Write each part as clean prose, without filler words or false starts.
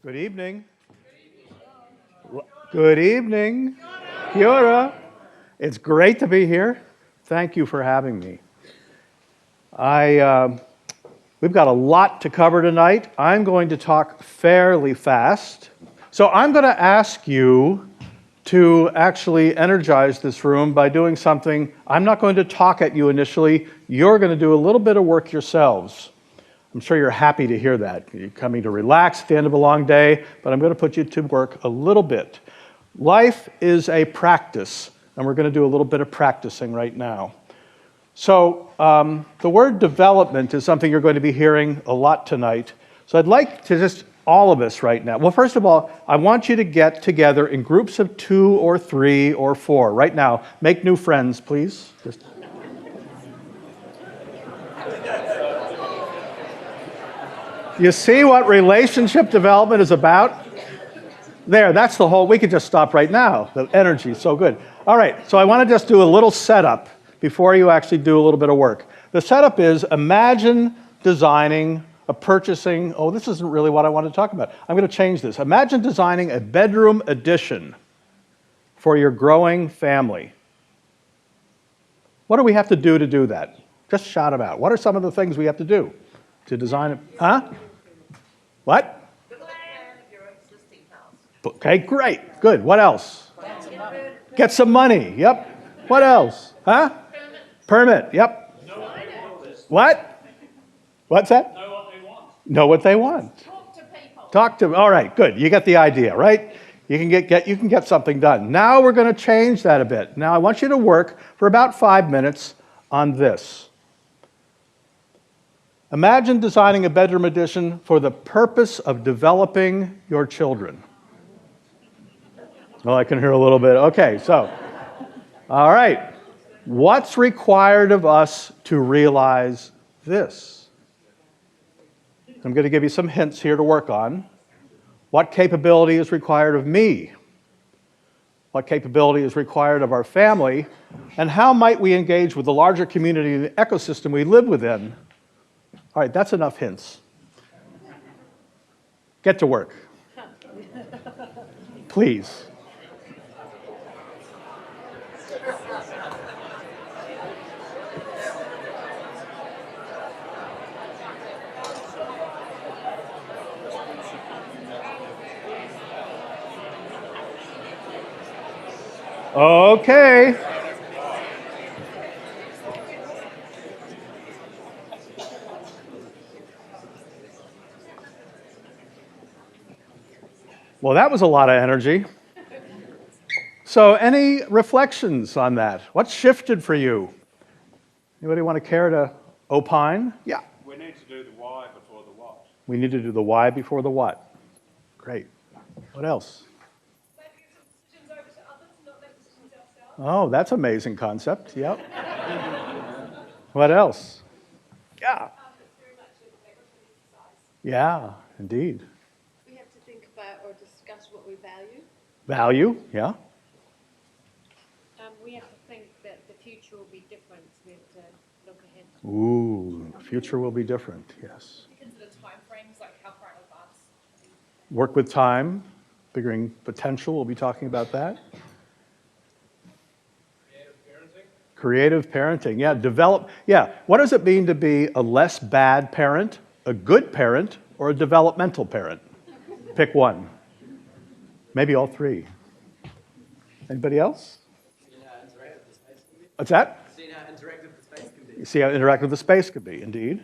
Good evening. Good evening. Kia ora. It's great to be here. Thank you for having me. We've got a lot to cover tonight. I'm going to talk fairly fast. So I'm going to ask you to actually energize this room by doing something. I'm not going to talk at you initially. You're going to do a little bit of work yourselves. I'm sure you're happy to hear that. You're coming to relax at the end of a long day, but I'm going to put you to work a little bit. Life is a practice, and we're going to do a little bit of practicing right now. So the word development is something you're going to be hearing a lot tonight. So I'd like to just, all of us right now. Well, first of all, I want you to get together in groups of 2 or 3 or 4 right now. Make new friends, please. You see what relationship development is about? There, that's the whole, we could just stop right now. The energy is so good. All right, so I want to just do a little setup before you actually do a little bit of work. The setup is, imagine designing a purchasing, oh, this isn't really what I want to talk about. I'm going to change this. Imagine designing a bedroom addition for your growing family. What do we have to do that? Just shout them out. What are some of the things we have to do to design it? Huh? What? Okay, great, good. What else? Get some money, yep. What else? Huh? Permit, yep. What? What's that? Know what they want. Know what they want. Talk to people. Talk to, all right, good. You get the idea, right? You can get something done. Now we're going to change that a bit. Now I want you to work for about 5 minutes on this. Imagine designing a bedroom addition for the purpose of developing your children. Well, I can hear a little bit. Okay, so, all right. What's required of us to realize this? I'm going to give you some hints here to work on. What capability is required of me? What capability is required of our family? And how might we engage with the larger community and the ecosystem we live within? All right, that's enough hints. Get to work. Please. Okay. Well, that was a lot of energy. So any reflections on that? What shifted for you? Anybody want to care to opine? Yeah. We need to do the why before the what. We need to do the why before the what. Great. What else? Maybe give some decisions over to others, not make decisions ourselves. Oh, that's an amazing concept. Yep. What else? Yeah. It's very much a collaborative exercise. Yeah, indeed. We have to think about or discuss what we value. Value, yeah. We have to think that the future will be different. We have to look ahead. Ooh, future will be different, yes. Consider time frames, like how far in advance. Work with time, figuring potential, we'll be talking about that. Creative parenting, yeah, develop, yeah. What does it mean to be a less bad parent, a good parent, or a developmental parent? Pick one. Maybe all 3. Anybody else? What's that? See how interactive the space can be. You see how interactive the space could be, indeed.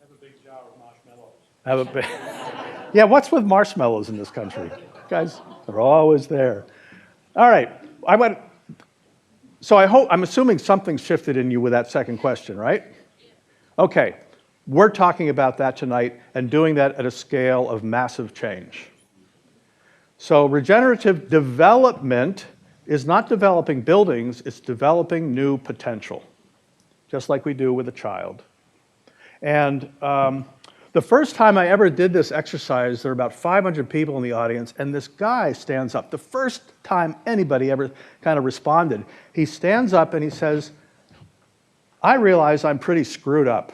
Have a big jar of marshmallows. Have a bit. Yeah, what's with marshmallows in this country? Guys, they're always there. All right, I'm assuming something shifted in you with that second question, right? Okay, we're talking about that tonight and doing that at a scale of massive change. So regenerative development is not developing buildings, it's developing new potential, just like we do with a child. And the first time I ever did this exercise, there were about 500 people in the audience, and this guy stands up. The first time anybody ever kind of responded, he stands up and he says, I realize I'm pretty screwed up.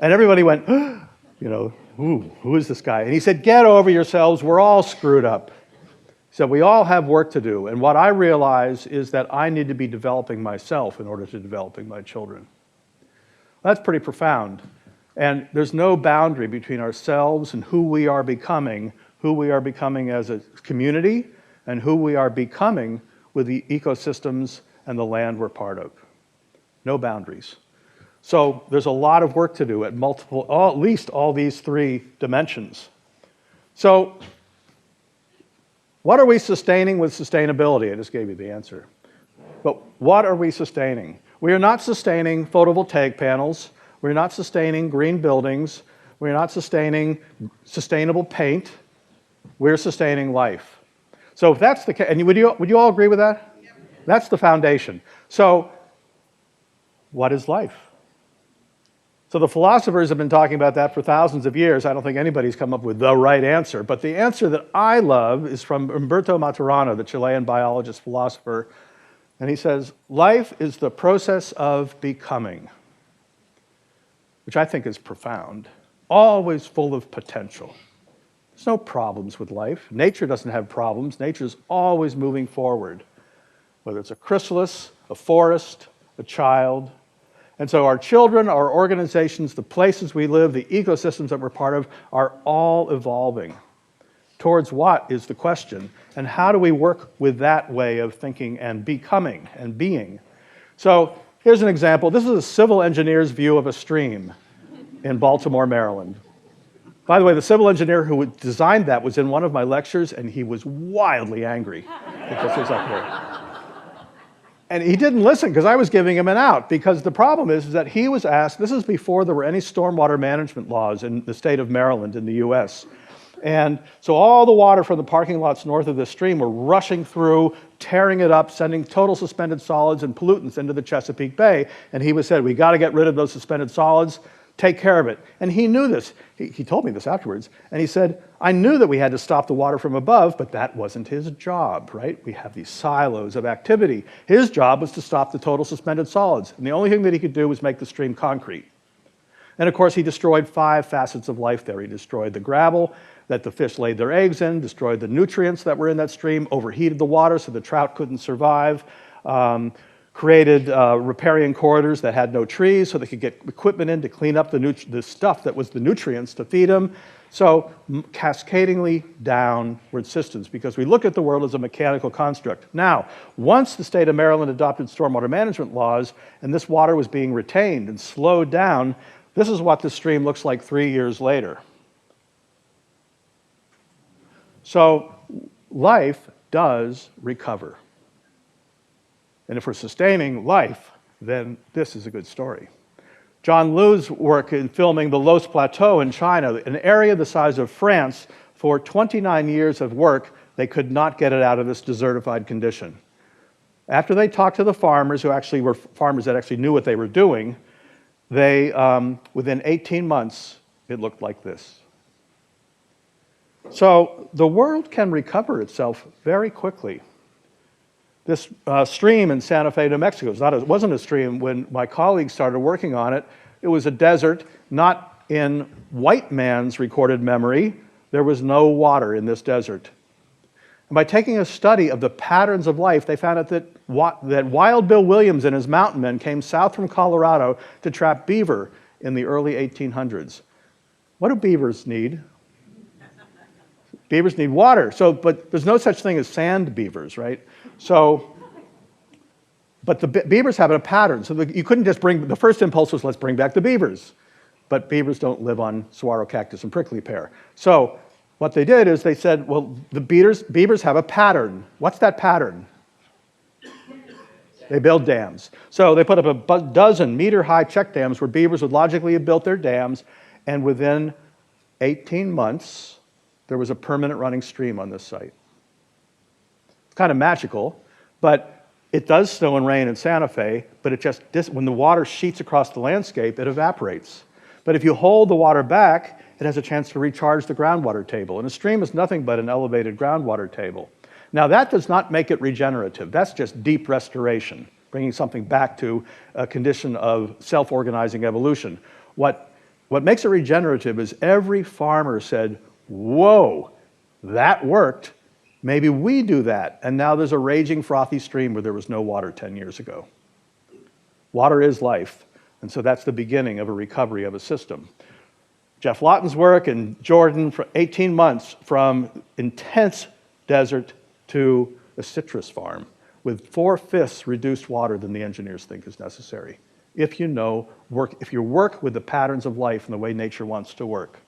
And everybody went, you know, ooh, who is this guy? And he said, get over yourselves, we're all screwed up. He said, we all have work to do. And what I realize is that I need to be developing myself in order to developing my children. That's pretty profound. And there's no boundary between ourselves and who we are becoming as a community, and who we are becoming with the ecosystems and the land we're part of. No boundaries. So there's a lot of work to do at at least all these three dimensions. So what are we sustaining with sustainability? I just gave you the answer. But what are we sustaining? We are not sustaining photovoltaic panels. We're not sustaining green buildings. We're not sustaining sustainable paint. We're sustaining life. So if that's the case, and would you all agree with that? Yep. That's the foundation. So what is life? So the philosophers have been talking about that for thousands of years. I don't think anybody's come up with the right answer. But the answer that I love is from Humberto Maturana, the Chilean biologist philosopher. And he says, life is the process of becoming, which I think is profound, always full of potential. There's no problems with life. Nature doesn't have problems. Nature's always moving forward, whether it's a chrysalis, a forest, a child. And so our children, our organizations, the places we live, the ecosystems that we're part of are all evolving. Towards what is the question? And how do we work with that way of thinking and becoming and being? So here's an example. This is a civil engineer's view of a stream in Baltimore, Maryland. By the way, the civil engineer who designed that was in one of my lectures, and he was wildly angry that this was up here. And he didn't listen because I was giving him an out, because the problem is that he was asked, this is before there were any stormwater management laws in the state of Maryland in the US. And so all the water from the parking lots north of the stream were rushing through, tearing it up, sending total suspended solids and pollutants into the Chesapeake Bay. And he was said, we got to get rid of those suspended solids, take care of it. And he knew this. He told me this afterwards. And he said, I knew that we had to stop the water from above, but that wasn't his job, right? We have these silos of activity. His job was to stop the total suspended solids. And the only thing that he could do was make the stream concrete. And of course, he destroyed 5 facets of life there. He destroyed the gravel that the fish laid their eggs in, destroyed the nutrients that were in that stream, overheated the water so the trout couldn't survive, created riparian corridors that had no trees so they could get equipment in to clean up the stuff that was the nutrients to feed them. So cascadingly downward systems, because we look at the world as a mechanical construct. Now, once the state of Maryland adopted stormwater management laws and this water was being retained and slowed down, this is what the stream looks like 3 years later. So life does recover. And if we're sustaining life, then this is a good story. John Liu's work in filming the Los Plateaux in China, an area the size of France, for 29 years of work, they could not get it out of this desertified condition. After they talked to the farmers, who actually were farmers that actually knew what they were doing, they, within 18 months, it looked like this. So the world can recover itself very quickly. This stream in Santa Fe, New Mexico, it wasn't a stream when my colleagues started working on it. It was a desert, not in white man's recorded memory. There was no water in this desert. And by taking a study of the patterns of life, they found out that Wild Bill Williams and his mountain men came south from Colorado to trap beaver in the early 1800s. What do beavers need? Beavers need water. But there's no such thing as sand beavers, right? So, but the beavers have a pattern. So you couldn't just the first impulse was let's bring back the beavers. But beavers don't live on saguaro cactus and prickly pear. So what they did is they said, well, the beavers have a pattern. What's that pattern? They build dams. So they put up a dozen meter-high check dams where beavers would logically have built their dams, and within 18 months, there was a permanent running stream on this site. It's kind of magical, but it does snow and rain in Santa Fe, but when the water sheets across the landscape, it evaporates. But if you hold the water back, it has a chance to recharge the groundwater table. And a stream is nothing but an elevated groundwater table. Now, that does not make it regenerative. That's just deep restoration, bringing something back to a condition of self-organizing evolution. What What makes it regenerative is every farmer said, whoa, that worked. Maybe we do that. And now there's a raging frothy stream where there was no water 10 years ago. Water is life. And so that's the beginning of a recovery of a system. Jeff Lawton's work in Jordan for 18 months from intense desert to a citrus farm with 4/5 reduced water than the engineers think is necessary. If you work with the patterns of life and the way nature wants to work.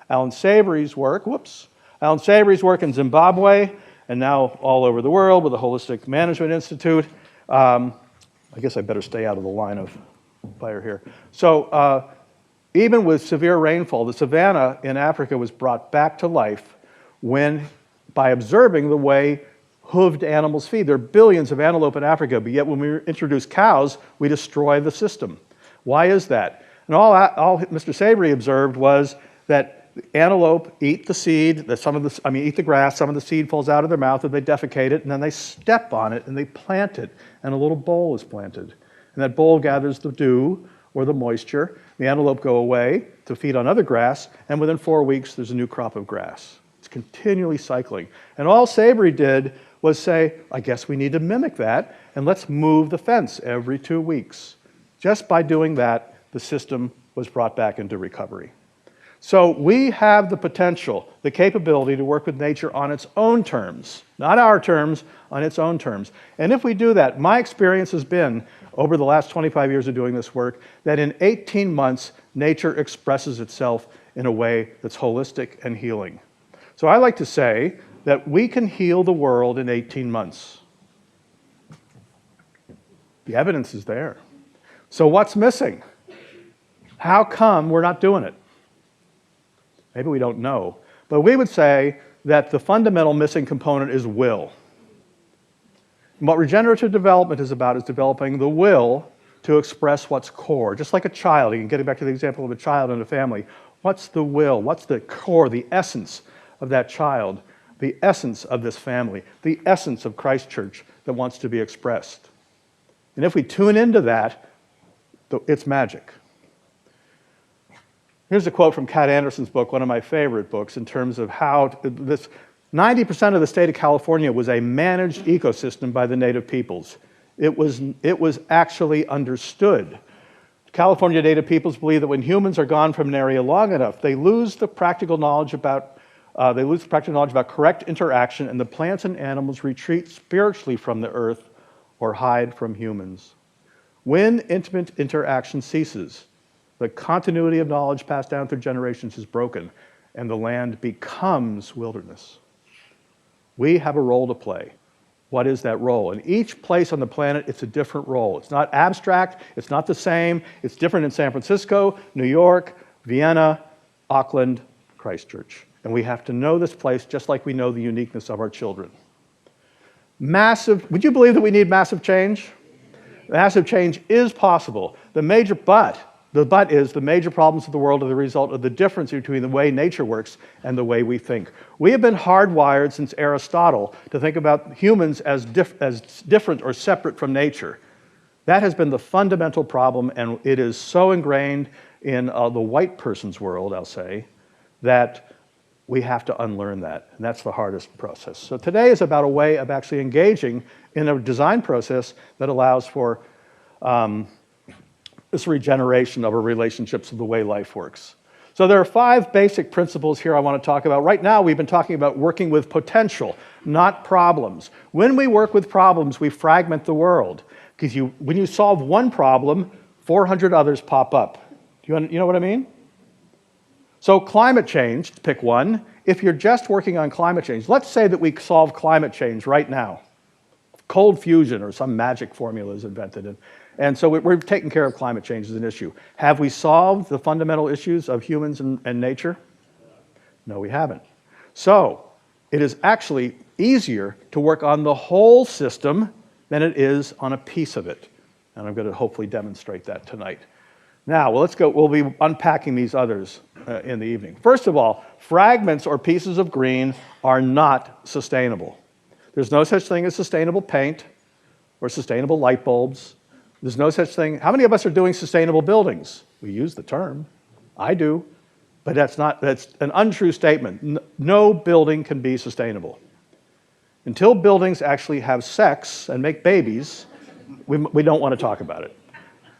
Alan Savory's work in Zimbabwe and now all over the world with the Holistic Management Institute. I guess I better stay out of the line of fire here. So even with severe rainfall, the savanna in Africa was brought back to life by observing the way hooved animals feed. There are billions of antelope in Africa, but yet when we introduce cows, we destroy the system. Why is that? And all Mr. Savory observed was that antelope eat the seed, eat the grass, some of the seed falls out of their mouth and they defecate it, and then they step on it and they plant it, and a little bowl is planted. And that bowl gathers the dew or the moisture. The antelope go away to feed on other grass, and within 4 weeks, there's a new crop of grass. It's continually cycling. And all Savory did was say, I guess we need to mimic that, and let's move the fence every 2 weeks. Just by doing that, the system was brought back into recovery. So we have the potential, the capability to work with nature on its own terms, not our terms, on its own terms. And if we do that, my experience has been, over the last 25 years of doing this work, that in 18 months, nature expresses itself in a way that's holistic and healing. So I like to say that we can heal the world in 18 months. The evidence is there. So what's missing? How come we're not doing it? Maybe we don't know. But we would say that the fundamental missing component is will. And what regenerative development is about is developing the will to express what's core. Just like a child, again, getting back to the example of a child and a family, what's the will? What's the core, the essence of that child, the essence of this family, the essence of Christchurch that wants to be expressed? And if we tune into that, it's magic. Here's a quote from Kat Anderson's book, one of my favorite books, in terms of how 90% of the state of California was a managed ecosystem by the native peoples. It was actually understood. California native peoples believe that when humans are gone from an area long enough, they lose the practical knowledge about correct interaction, and the plants and animals retreat spiritually from the earth or hide from humans. When intimate interaction ceases, the continuity of knowledge passed down through generations is broken, and the land becomes wilderness. We have a role to play. What is that role? In each place on the planet, it's a different role. It's not abstract, it's not the same, it's different in San Francisco, New York, Vienna, Auckland, Christchurch. And we have to know this place just like we know the uniqueness of our children. Would you believe that we need massive change? Massive change is possible. The major problems of the world are the result of the difference between the way nature works and the way we think. We have been hardwired since Aristotle to think about humans as different or separate from nature. That has been the fundamental problem, and it is so ingrained in the white person's world, I'll say, that we have to unlearn that, and that's the hardest process. So today is about a way of actually engaging in a design process that allows for this regeneration of our relationships of the way life works. So there are 5 basic principles here I want to talk about. Right now, we've been talking about working with potential, not problems. When we work with problems, we fragment the world. Because when you solve one problem, 400 others pop up. You know what I mean? So climate change, pick one. If you're just working on climate change, let's say that we solve climate change right now. Cold fusion or some magic formula is invented. And so we're taking care of climate change as an issue. Have we solved the fundamental issues of humans and nature? No, we haven't. So it is actually easier to work on the whole system than it is on a piece of it. And I'm going to hopefully demonstrate that tonight. Now, let's go. We'll be unpacking these others in the evening. First of all, fragments or pieces of green are not sustainable. There's no such thing as sustainable paint or sustainable light bulbs. There's no such thing. How many of us are doing sustainable buildings? We use the term. I do, but that's an untrue statement. No building can be sustainable. Until buildings actually have sex and make babies, we don't want to talk about it.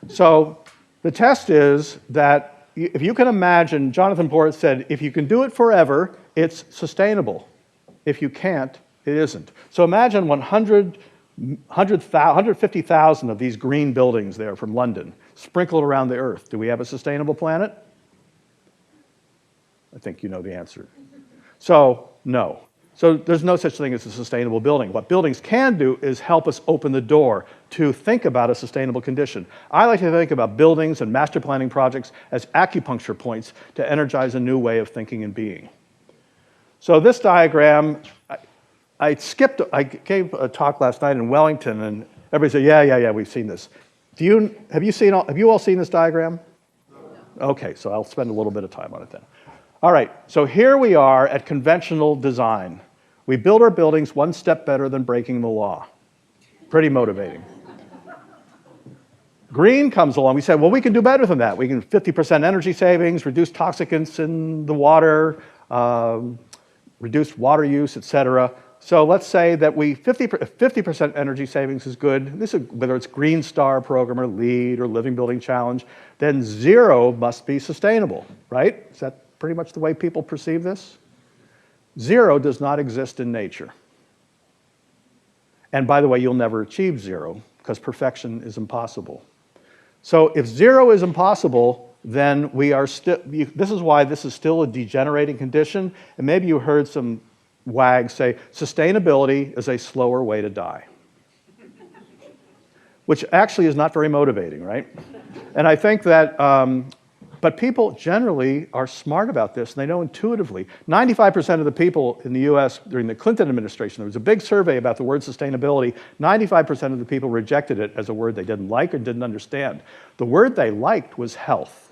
So the test is that if you can imagine, Jonathan Porter said, if you can do it forever, it's sustainable. If you can't, it isn't. So imagine 150,000 of these green buildings there from London, sprinkled around the earth. Do we have a sustainable planet? I think you know the answer. So, no. So there's no such thing as a sustainable building. What buildings can do is help us open the door to think about a sustainable condition. I like to think about buildings and master planning projects as acupuncture points to energize a new way of thinking and being. So this diagram, I gave a talk last night in Wellington, and everybody said, yeah, we've seen this. Have you all seen this diagram? No. Okay, so I'll spend a little bit of time on it then. All right, so here we are at conventional design. We build our buildings one step better than breaking the law. Pretty motivating. Green comes along. We said, well, we can do better than that. We can 50% energy savings, reduce toxicants in the water, reduce water use, etc. So let's say that 50% energy savings is good. This is whether it's Green Star program or LEED or Living Building Challenge. Then zero must be sustainable, right? Is that pretty much the way people perceive this? Zero does not exist in nature. And by the way, you'll never achieve zero because perfection is impossible. So if zero is impossible, then we are still, this is why this is still a degenerating condition. And maybe you heard some wags say, sustainability is a slower way to die. Which actually is not very motivating, right? And I think that, but people generally are smart about this, and they know intuitively. 95% of the people in the US during the Clinton administration, there was a big survey about the word sustainability. 95% of the people rejected it as a word they didn't like or didn't understand. The word they liked was health.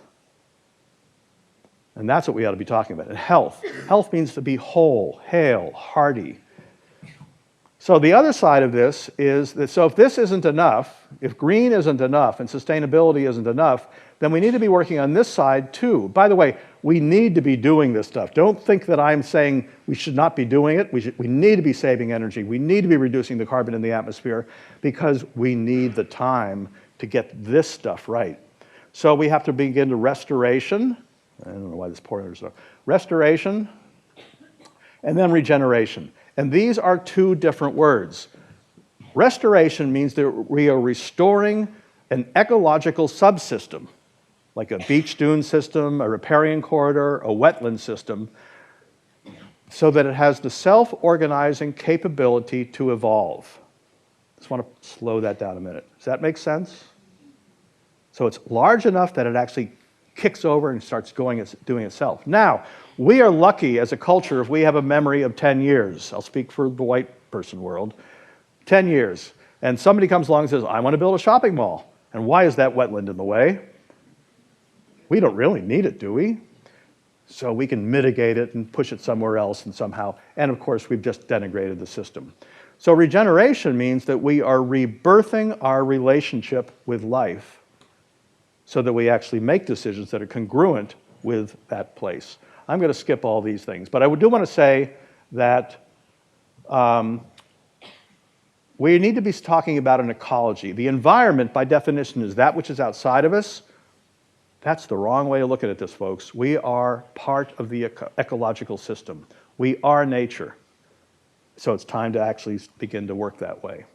And that's what we ought to be talking about. And health. Health means to be whole, hale, hearty. So the other side of this is that, so if this isn't enough, if green isn't enough and sustainability isn't enough, then we need to be working on this side too. By the way, we need to be doing this stuff. Don't think that I'm saying we should not be doing it. We need to be saving energy. We need to be reducing the carbon in the atmosphere because we need the time to get this stuff right. So we have to begin to restoration. I don't know why this pointer is so. Restoration and then regeneration. And these are two different words. Restoration means that we are restoring an ecological subsystem, like a beach dune system, a riparian corridor, a wetland system, so that it has the self-organizing capability to evolve. Just want to slow that down a minute. Does that make sense? So it's large enough that it actually kicks over and starts doing itself. Now, we are lucky as a culture if we have a memory of 10 years. I'll speak for the white person world. 10 years. And somebody comes along and says, I want to build a shopping mall. And why is that wetland in the way? We don't really need it, do we? So we can mitigate it and push it somewhere else and somehow. And of course, we've just denigrated the system. So regeneration means that we are rebirthing our relationship with life so that we actually make decisions that are congruent with that place. I'm going to skip all these things, but I do want to say that we need to be talking about an ecology. The environment, by definition, is that which is outside of us. That's the wrong way of looking at this, folks. We are part of the ecological system. We are nature. So it's time to actually begin to work that way.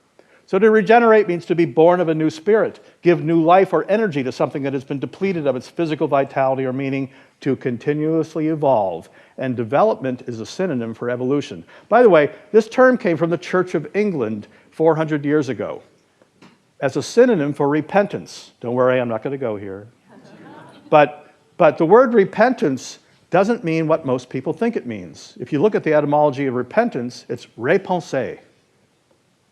So to regenerate means to be born of a new spirit, give new life or energy to something that has been depleted of its physical vitality or meaning, to continuously evolve. And development is a synonym for evolution. By the way, this term came from the Church of England 400 years ago as a synonym for repentance. Don't worry, I'm not going to go here. But the word repentance doesn't mean what most people think it means. If you look at the etymology of repentance, it's repenser,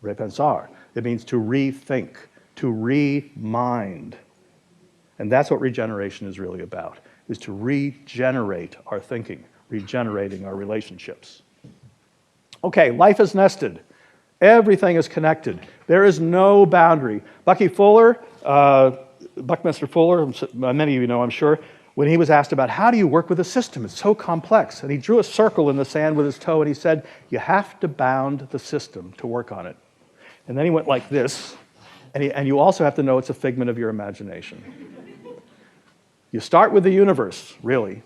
repensar. It means to rethink, to remind. And that's what regeneration is really about, is to regenerate our thinking, regenerating our relationships. Okay, life is nested. Everything is connected. There is no boundary. Buckminster Fuller, many of you know, I'm sure, when he was asked about how do you work with a system? It's so complex. And he drew a circle in the sand with his toe and he said, you have to bound the system to work on it. And then he went like this, and you also have to know it's a figment of your imagination. You start with the universe, really.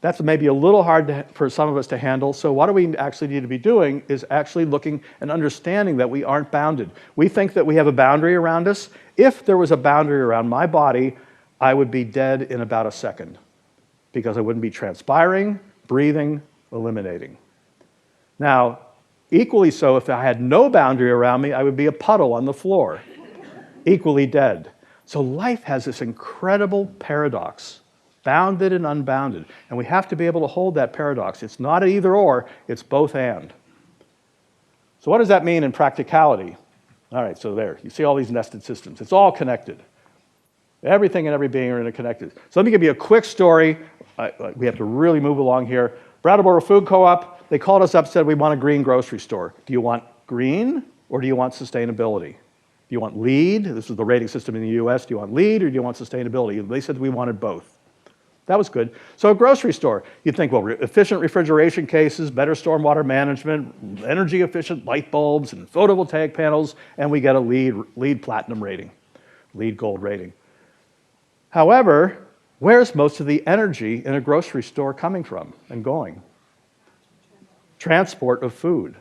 That's maybe a little hard for some of us to handle. So what do we actually need to be doing is actually looking and understanding that we aren't bounded. We think that we have a boundary around us. If there was a boundary around my body, I would be dead in about a second because I wouldn't be transpiring, breathing, eliminating. Now, equally so, if I had no boundary around me, I would be a puddle on the floor, equally dead. So life has this incredible paradox, bounded and unbounded, and we have to be able to hold that paradox. It's not an either or, it's both and. So what does that mean in practicality? All right, so there, you see all these nested systems. It's all connected. Everything and every being are interconnected. So let me give you a quick story. We have to really move along here. Brattleboro Food Co-op, they called us up, said we want a green grocery store. Do you want green or do you want sustainability? Do you want LEED? This is the rating system in the US. Do you want LEED or do you want sustainability? They said we wanted both. That was good. So a grocery store, you'd think, well, efficient refrigeration cases, better stormwater management, energy efficient light bulbs and photovoltaic panels, and we get a LEED platinum rating, LEED gold rating. However, where's most of the energy in a grocery store coming from and going? Transport of food.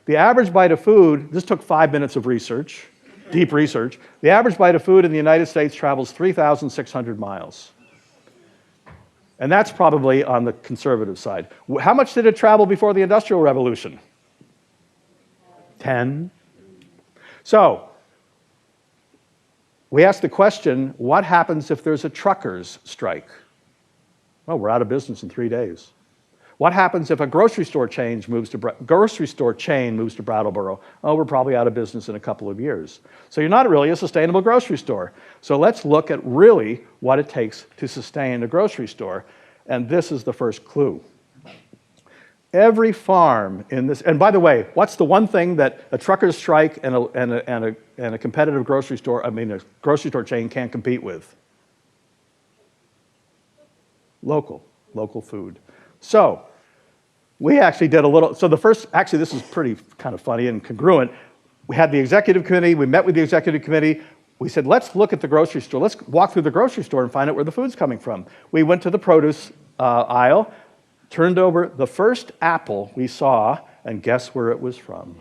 The average bite of food, this took 5 minutes of research, deep research. The average bite of food in the United States travels 3,600 miles. And that's probably on the conservative side. How much did it travel before the Industrial Revolution? 10. So, we asked the question, what happens if there's a truckers' strike? Well, we're out of business in 3 days. What happens if a grocery store chain moves to Brattleboro? Oh, we're probably out of business in a couple of years. So you're not really a sustainable grocery store. So let's look at really what it takes to sustain a grocery store. And this is the first clue. Every farm in this, and by the way, what's the one thing that a trucker's strike and a competitive grocery store, a grocery store chain can't compete with? Local food. So, we actually did a little, so actually this is pretty kind of funny and congruent. We had the executive committee, we met with the executive committee, we said, let's look at the grocery store, let's walk through the grocery store and find out where the food's coming from. We went to the produce aisle, turned over the first apple we saw, and guess where it was from?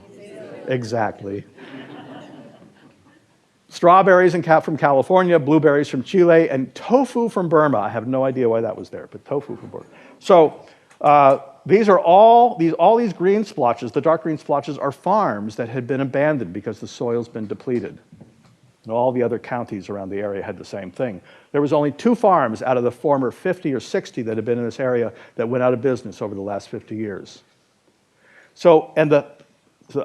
Exactly. Strawberries from California, blueberries from Chile, and tofu from Burma. I have no idea why that was there, but tofu from Burma. So these are all these green splotches, the dark green splotches, are farms that had been abandoned because the soil's been depleted. And all the other counties around the area had the same thing. There was only 2 farms out of the former 50 or 60 that had been in this area that went out of business over the last 50 years. So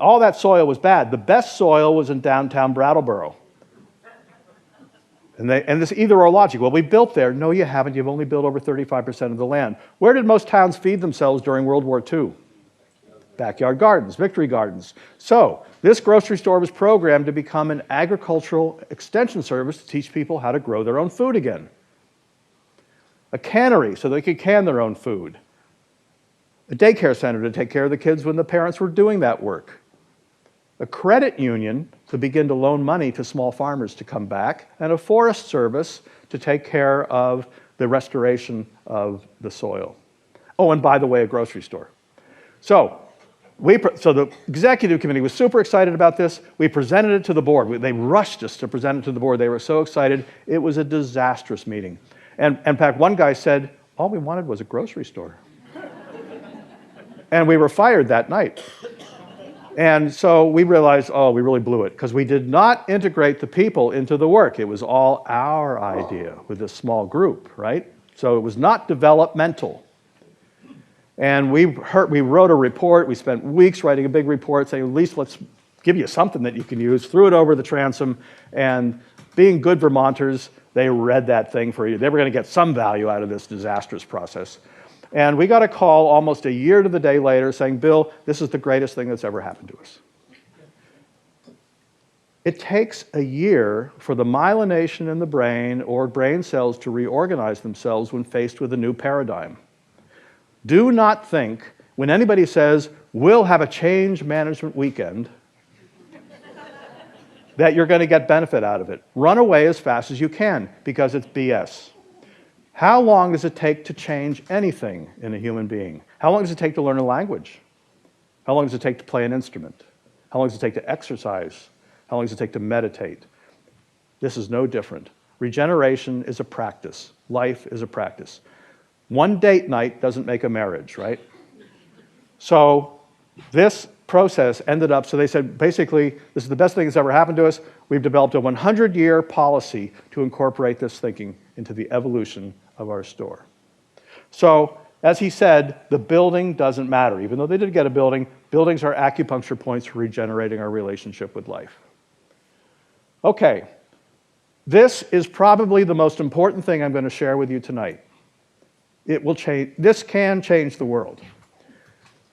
all that soil was bad. The best soil was in downtown Brattleboro. And this either or logic. Well, we built there. No, you haven't. You've only built over 35% of the land. Where did most towns feed themselves during World War II? Backyard gardens, victory gardens. So this grocery store was programmed to become an agricultural extension service to teach people how to grow their own food again. A cannery, so they could can their own food. A daycare center to take care of the kids when the parents were doing that work. A credit union to begin to loan money to small farmers to come back, and a forest service to take care of the restoration of the soil. Oh, and by the way, a grocery store. So the executive committee was super excited about this. We presented it to the board. They rushed us to present it to the board. They were so excited. It was a disastrous meeting. And in fact, one guy said, all we wanted was a grocery store. And we were fired that night. And so we realized, oh, we really blew it, because we did not integrate the people into the work. It was all our idea with this small group, right? So it was not developmental. And we wrote a report. We spent weeks writing a big report saying, at least let's give you something that you can use. Threw it over the transom. And being good Vermonters, they read that thing for you. They were going to get some value out of this disastrous process. And we got a call almost a year to the day later saying, Bill, this is the greatest thing that's ever happened to us. It takes a year for the myelination in the brain or brain cells to reorganize themselves when faced with a new paradigm. Do not think when anybody says, we'll have a change management weekend, that you're going to get benefit out of it. Run away as fast as you can because it's BS. How long does it take to change anything in a human being? How long does it take to learn a language? How long does it take to play an instrument? How long does it take to exercise? How long does it take to meditate? This is no different. Regeneration is a practice. Life is a practice. One date night doesn't make a marriage, right? So this process ended up, so they said, basically, this is the best thing that's ever happened to us. We've developed a 100-year policy to incorporate this thinking into the evolution of our store. So, as he said, the building doesn't matter. Even though they did get a building, buildings are acupuncture points for regenerating our relationship with life. Okay, this is probably the most important thing I'm going to share with you tonight. It will change, this can change the world.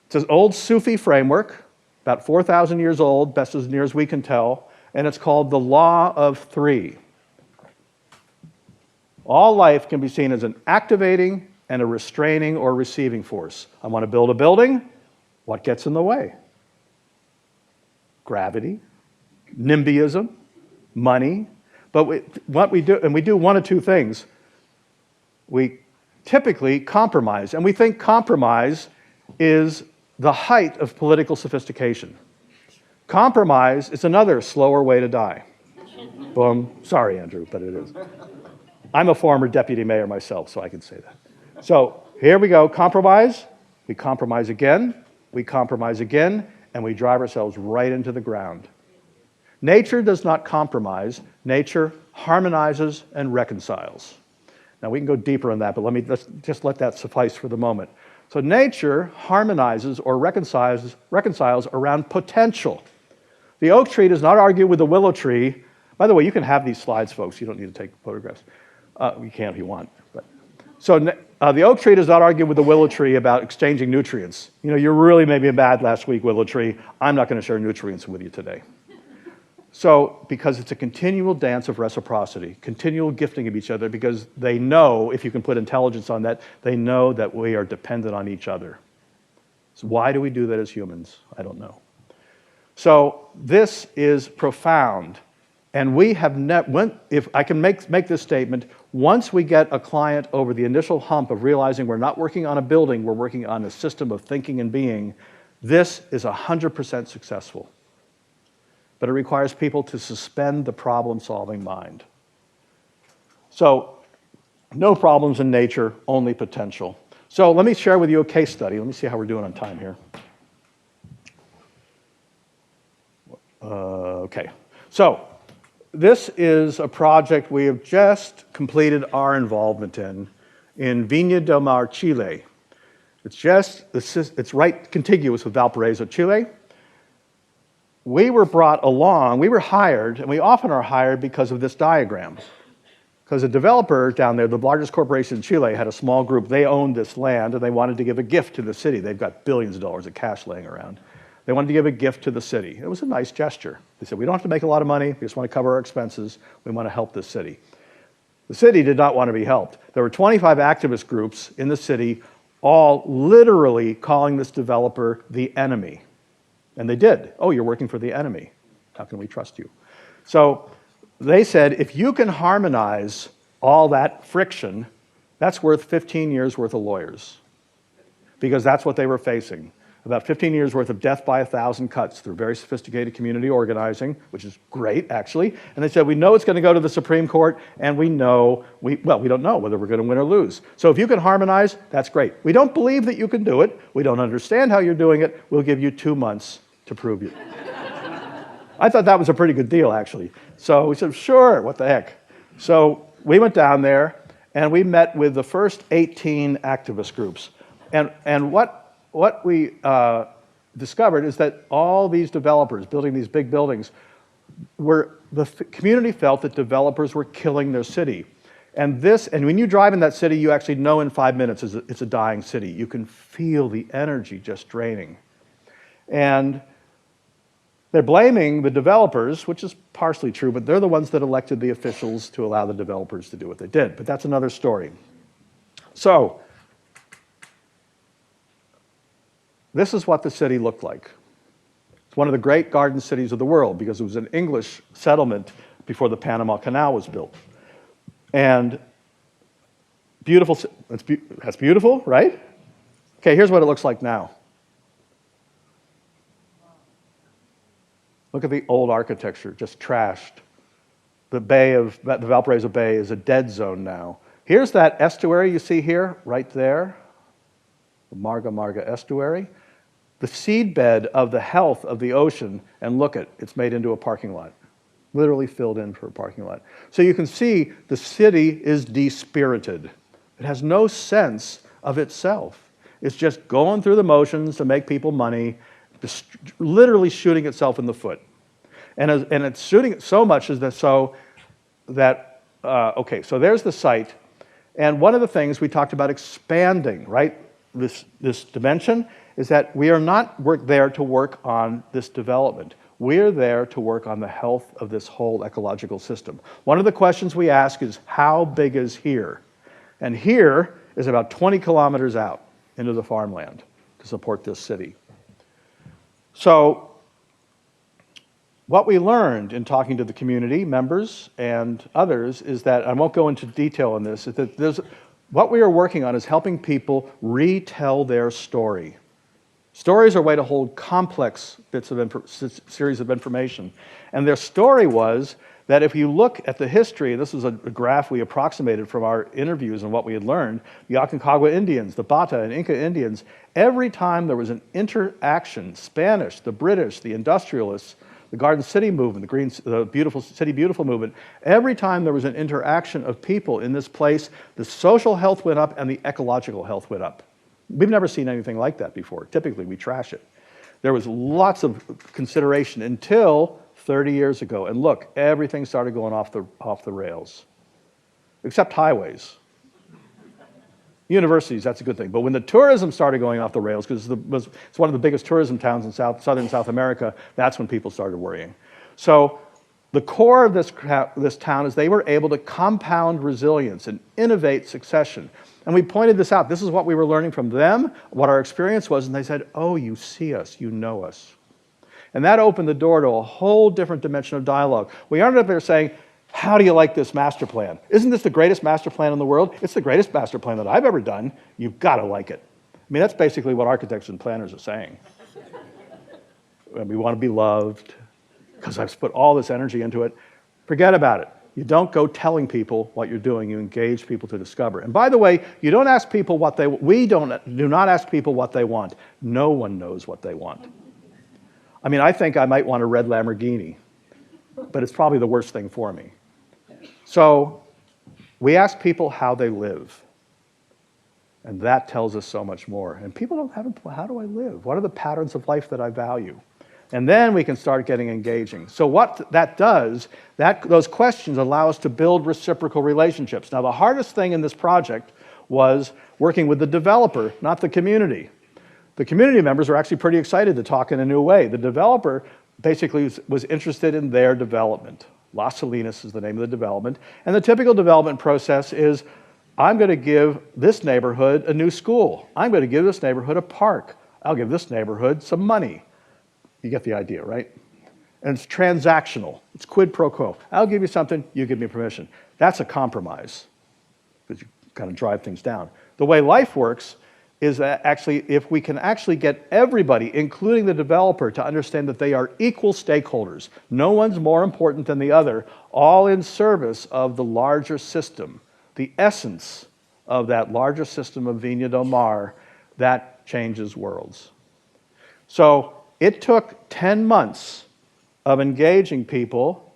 It's an old Sufi framework, about 4,000 years old, best as near as we can tell, and it's called the Law of Three. All life can be seen as an activating and a restraining or receiving force. I want to build a building. What gets in the way? Gravity, NIMBYism, money. But what we do, and we do one of two things. We typically compromise, and we think compromise is the height of political sophistication. Compromise is another slower way to die. Boom. Sorry, Andrew, but it is. I'm a former deputy mayor myself, so I can say that. So here we go, compromise. We compromise again, and we drive ourselves right into the ground. Nature does not compromise. Nature harmonizes and reconciles. Now, we can go deeper on that, but let's just let that suffice for the moment. So nature harmonizes or reconciles around potential. The oak tree does not argue with the willow tree. By the way, you can have these slides, folks. You don't need to take photographs. You can if you want. But. So the oak tree does not argue with the willow tree about exchanging nutrients. You know, you really made me bad last week, willow tree. I'm not going to share nutrients with you today. So, because it's a continual dance of reciprocity, continual gifting of each other, because they know, if you can put intelligence on that, they know that we are dependent on each other. So why do we do that as humans? I don't know. So this is profound. And we have if I can make this statement, once we get a client over the initial hump of realizing we're not working on a building, we're working on a system of thinking and being, this is 100% successful. But it requires people to suspend the problem-solving mind. So, no problems in nature, only potential. So let me share with you a case study. Let me see how we're doing on time here. Okay. So, this is a project we have just completed our involvement in Viña del Mar, Chile. It's right contiguous with Valparaiso, Chile. We were brought along, we were hired, and we often are hired because of this diagram. Because a developer down there, the largest corporation in Chile, had a small group. They owned this land, and they wanted to give a gift to the city. They've got billions of dollars of cash laying around. They wanted to give a gift to the city. It was a nice gesture. They said, we don't have to make a lot of money. We just want to cover our expenses. We want to help this city. The city did not want to be helped. There were 25 activist groups in the city, all literally calling this developer the enemy. And they did. Oh, you're working for the enemy. How can we trust you? So they said, if you can harmonize all that friction, that's worth 15 years worth of lawyers. Because that's what they were facing. About 15 years worth of death by 1,000 cuts through very sophisticated community organizing, which is great, actually. And they said, we know it's going to go to the Supreme Court, and we don't know whether we're going to win or lose. So if you can harmonize, that's great. We don't believe that you can do it. We don't understand how you're doing it. We'll give you 2 months to prove it. I thought that was a pretty good deal, actually. So we said, sure, what the heck. So we went down there, and we met with the first 18 activist groups. And what we discovered is that all these developers building these big buildings, the community felt that developers were killing their city. And when you drive in that city, you actually know in 5 minutes it's a dying city. You can feel the energy just draining. And They're blaming the developers, which is partially true, but they're the ones that elected the officials to allow the developers to do what they did. But that's another story. So, this is what the city looked like. It's one of the great garden cities of the world because it was an English settlement before the Panama Canal was built. And beautiful, that's beautiful, right? Okay, here's what it looks like now. Look at the old architecture, just trashed. The Valparaiso Bay is a dead zone now. Here's that estuary you see here, right there, the Marga Marga estuary. The seedbed of the health of the ocean, and look it's made into a parking lot. Literally filled in for a parking lot. So you can see the city is dispirited. It has no sense of itself. It's just going through the motions to make people money, just literally shooting itself in the foot. And it's shooting it so much as that so there's the site. And one of the things we talked about expanding, right? This dimension is that we are not there to work on this development. We're there to work on the health of this whole ecological system. One of the questions we ask is, how big is here? And here is about 20 kilometers out into the farmland to support this city. So, what we learned in talking to the community members and others is that, I won't go into detail on this, is that what we are working on is helping people retell their story. Stories are a way to hold complex series of information. And their story was that if you look at the history, this is a graph we approximated from our interviews and what we had learned, the Aconcagua Indians, the Bata and Inca Indians, every time there was an interaction, Spanish, the British, the industrialists, the Garden City movement, the Beautiful City Beautiful movement, every time there was an interaction of people in this place, the social health went up and the ecological health went up. We've never seen anything like that before. Typically, we trash it. There was lots of consideration until 30 years ago. And look, everything started going off the rails, except highways. Universities, that's a good thing. But when the tourism started going off the rails, because it's one of the biggest tourism towns in southern South America, that's when people started worrying. So the core of this town is they were able to compound resilience and innovate succession. And we pointed this out. This is what we were learning from them, what our experience was, and they said, oh, you see us, you know us. And that opened the door to a whole different dimension of dialogue. We ended up there saying, how do you like this master plan? Isn't this the greatest master plan in the world? It's the greatest master plan that I've ever done. You've got to like it. I mean, that's basically what architects and planners are saying. And we want to be loved because I've put all this energy into it. Forget about it. You don't go telling people what you're doing. You engage people to discover. And by the way, you don't ask people we do not ask people what they want. No one knows what they want. I mean, I think I might want a red Lamborghini, but it's probably the worst thing for me. So we ask people how they live. And that tells us so much more. And people don't have, how do I live? What are the patterns of life that I value? And then we can start getting engaging. So what that does, those questions allow us to build reciprocal relationships. Now, the hardest thing in this project was working with the developer, not the community. The community members were actually pretty excited to talk in a new way. The developer basically was interested in their development. Las Salinas is the name of the development. And the typical development process is, I'm going to give this neighborhood a new school. I'm going to give this neighborhood a park. I'll give this neighborhood some money. You get the idea, right? And it's transactional. It's quid pro quo. I'll give you something, you give me permission. That's a compromise, because you kind of drive things down. The way life works is that actually, if we can actually get everybody, including the developer, to understand that they are equal stakeholders, no one's more important than the other, all in service of the larger system, the essence of that larger system of Viña del Mar, that changes worlds. So it took 10 months of engaging people.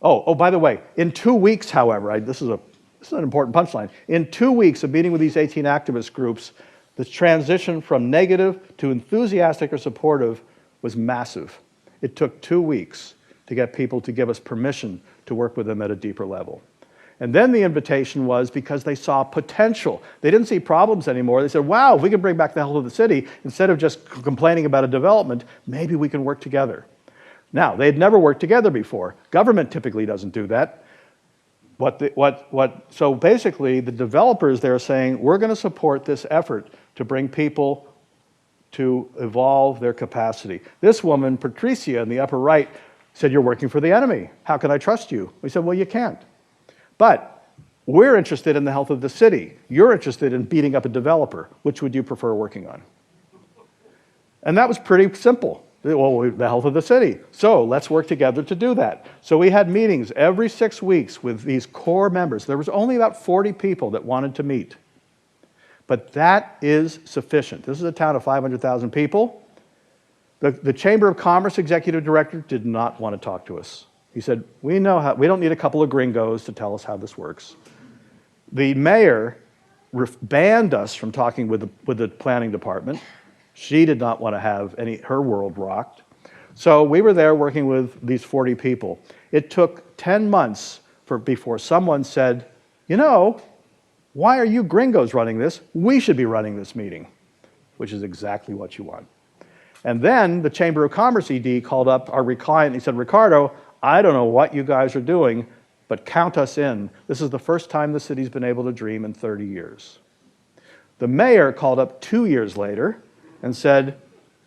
Oh, by the way, in 2 weeks, however, this is an important punchline. In 2 weeks of meeting with these 18 activist groups, the transition from negative to enthusiastic or supportive was massive. It took 2 weeks to get people to give us permission to work with them at a deeper level. And then the invitation was because they saw potential. They didn't see problems anymore. They said, wow, if we can bring back the health of the city, instead of just complaining about a development, maybe we can work together. Now, they'd never worked together before. Government typically doesn't do that. So basically, the developers there are saying, we're going to support this effort to bring people to evolve their capacity. This woman, Patricia, in the upper right, said, you're working for the enemy. How can I trust you? We said, well, you can't. But we're interested in the health of the city. You're interested in beating up a developer. Which would you prefer working on? And that was pretty simple. Well, the health of the city. So let's work together to do that. So we had meetings every 6 weeks with these core members. There was only about 40 people that wanted to meet. But that is sufficient. This is a town of 500,000 people. The Chamber of Commerce executive director did not want to talk to us. He said, we don't need a couple of gringos to tell us how this works. The mayor banned us from talking with the planning department. She did not want to have her world rocked. So we were there working with these 40 people. It took 10 months before someone said, you know, why are you gringos running this? We should be running this meeting, which is exactly what you want. And then the Chamber of Commerce ED called up our client and he said, Ricardo, I don't know what you guys are doing, but count us in. This is the first time the city's been able to dream in 30 years. The mayor called up 2 years later and said,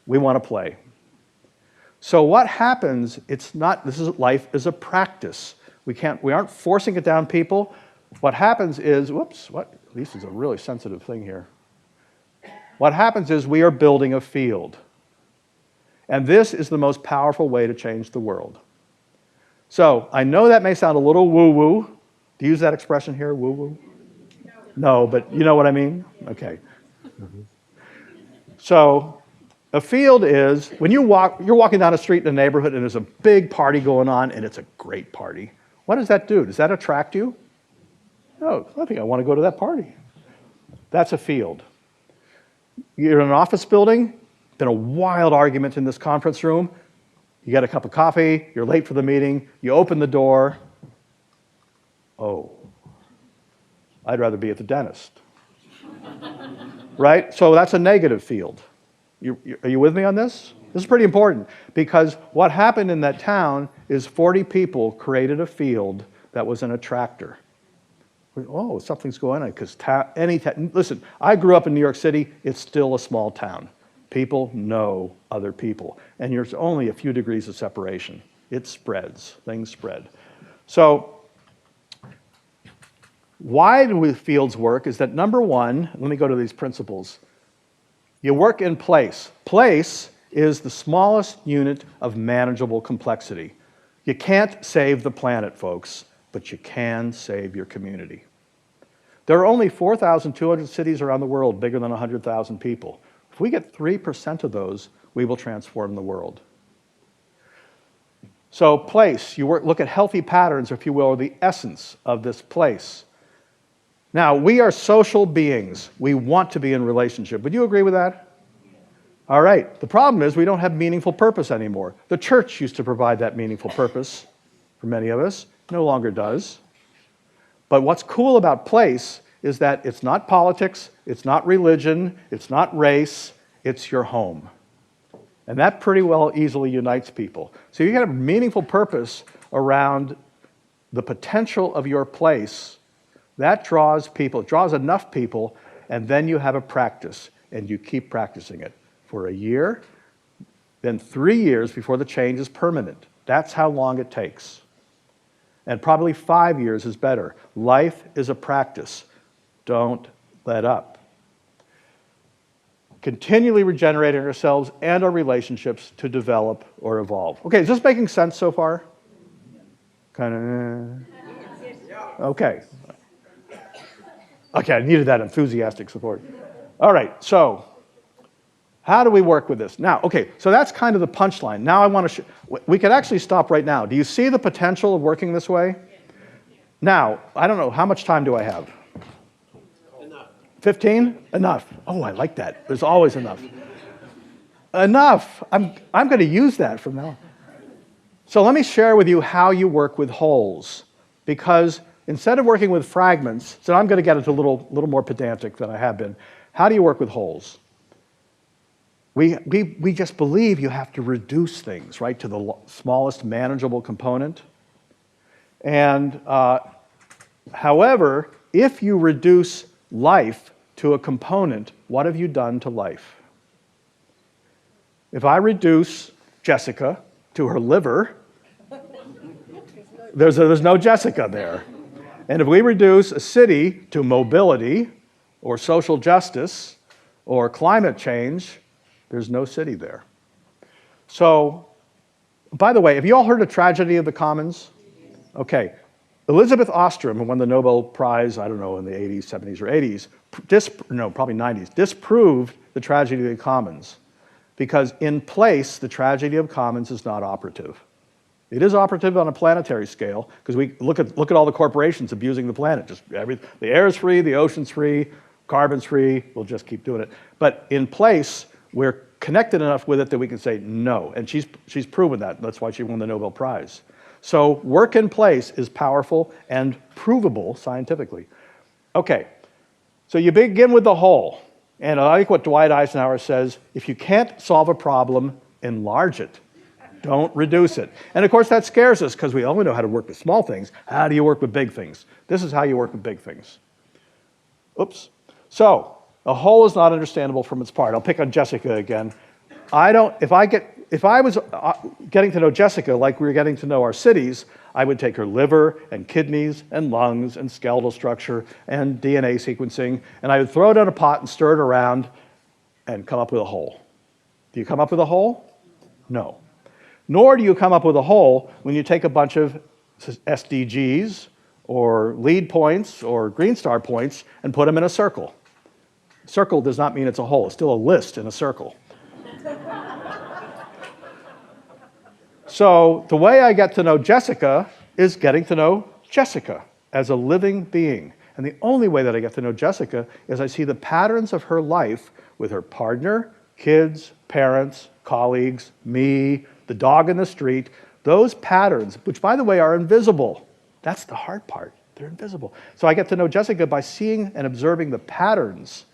we want to play. So what happens, life is a practice. We aren't forcing it down people. What happens is, this is a really sensitive thing here. What happens is we are building a field. And this is the most powerful way to change the world. So I know that may sound a little woo-woo. Do you use that expression here, woo-woo? No, but you know what I mean? Okay. So a field is, when you're walking down a street in a neighborhood and there's a big party going on and it's a great party. What does that do? Does that attract you? No, I think I want to go to that party. That's a field. You're in an office building, been a wild argument in this conference room. You get a cup of coffee, you're late for the meeting, you open the door. Oh, I'd rather be at the dentist. Right? So that's a negative field. Are you with me on this? This is pretty important because what happened in that town is 40 people created a field that was an attractor. Oh, something's going on because listen, I grew up in New York City. It's still a small town. People know other people, and there's only a few degrees of separation. It spreads. Things spread. So why do fields work is that, number one, let me go to these principles. You work in place. Place is the smallest unit of manageable complexity. You can't save the planet, folks, but you can save your community. There are only 4,200 cities around the world bigger than 100,000 people. If we get 3% of those, we will transform the world. So place, look at healthy patterns, if you will, or the essence of this place. Now, we are social beings. We want to be in relationship. Would you agree with that? All right. The problem is we don't have meaningful purpose anymore. The church used to provide that meaningful purpose for many of us. No longer does. But what's cool about place is that it's not politics, it's not religion, it's not race, it's your home. And that pretty well easily unites people. So you get a meaningful purpose around the potential of your place. That draws people, it draws enough people, and then you have a practice, and you keep practicing it for a year, then 3 years before the change is permanent. That's how long it takes. And probably 5 years is better. Life is a practice. Don't let up. Continually regenerating ourselves and our relationships to develop or evolve. Okay, is this making sense so far? Kind of. Okay. Okay, I needed that enthusiastic support. All right, so how do we work with this? Now, okay, so that's kind of the punchline. Now I want to we could actually stop right now. Do you see the potential of working this way? Now, I don't know, how much time do I have? Enough. 15? Enough. Oh, I like that. There's always enough. Enough. I'm going to use that from now on. So let me share with you how you work with wholes. Because instead of working with fragments, so I'm going to get into a little more pedantic than I have been. How do you work with wholes? We just believe you have to reduce things, right, to the smallest manageable component. And however, if you reduce life to a component, what have you done to life? If I reduce Jessica to her liver, there's no Jessica there. And if we reduce a city to mobility or social justice or climate change, there's no city there. So, by the way, have you all heard of Tragedy of the Commons? Okay. Elizabeth Ostrom, who won the Nobel Prize, I don't know, in the 80s, 70s, or 80s, probably 90s, disproved the tragedy of the commons. Because in place, the tragedy of commons is not operative. It is operative on a planetary scale, because we look at all the corporations abusing the planet. The air is free, the ocean's free, carbon's free, we'll just keep doing it. But in place, we're connected enough with it that we can say no. And she's proven that. That's why she won the Nobel Prize. So work in place is powerful and provable scientifically. Okay, so you begin with the whole. And I like what Dwight Eisenhower says, if you can't solve a problem, enlarge it. Don't reduce it. And of course that scares us because we only know how to work with small things. How do you work with big things? This is how you work with big things. Oops. So, a whole is not understandable from its part. I'll pick on Jessica again. If I was getting to know Jessica like we were getting to know our cities, I would take her liver and kidneys and lungs and skeletal structure and DNA sequencing, and I would throw it in a pot and stir it around and come up with a whole. Do you come up with a whole? No. Nor do you come up with a whole when you take a bunch of SDGs or lead points or Green Star points and put them in a circle. Circle does not mean it's a whole. It's still a list in a circle. So the way I get to know Jessica is getting to know Jessica as a living being. And the only way that I get to know Jessica is I see the patterns of her life with her partner, kids, parents, colleagues, me, the dog in the street. Those patterns, which by the way are invisible. That's the hard part. They're invisible. So I get to know Jessica by seeing and observing the patterns.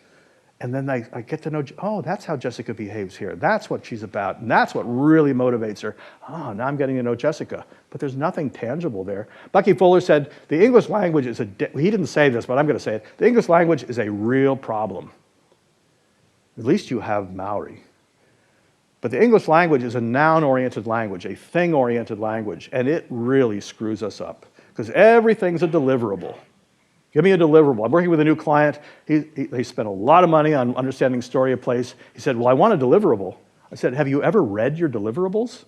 And then I get to know, oh, that's how Jessica behaves here. That's what she's about. And that's what really motivates her. Oh, now I'm getting to know Jessica. But there's nothing tangible there. Bucky Fuller said, the English language is he didn't say this, but I'm going to say it. The English language is a real problem. At least you have Maori. But the English language is a noun-oriented language, a thing-oriented language. And it really screws us up. Because everything's a deliverable. Give me a deliverable. I'm working with a new client. He spent a lot of money on understanding story of place. He said, well, I want a deliverable. I said, have you ever read your deliverables?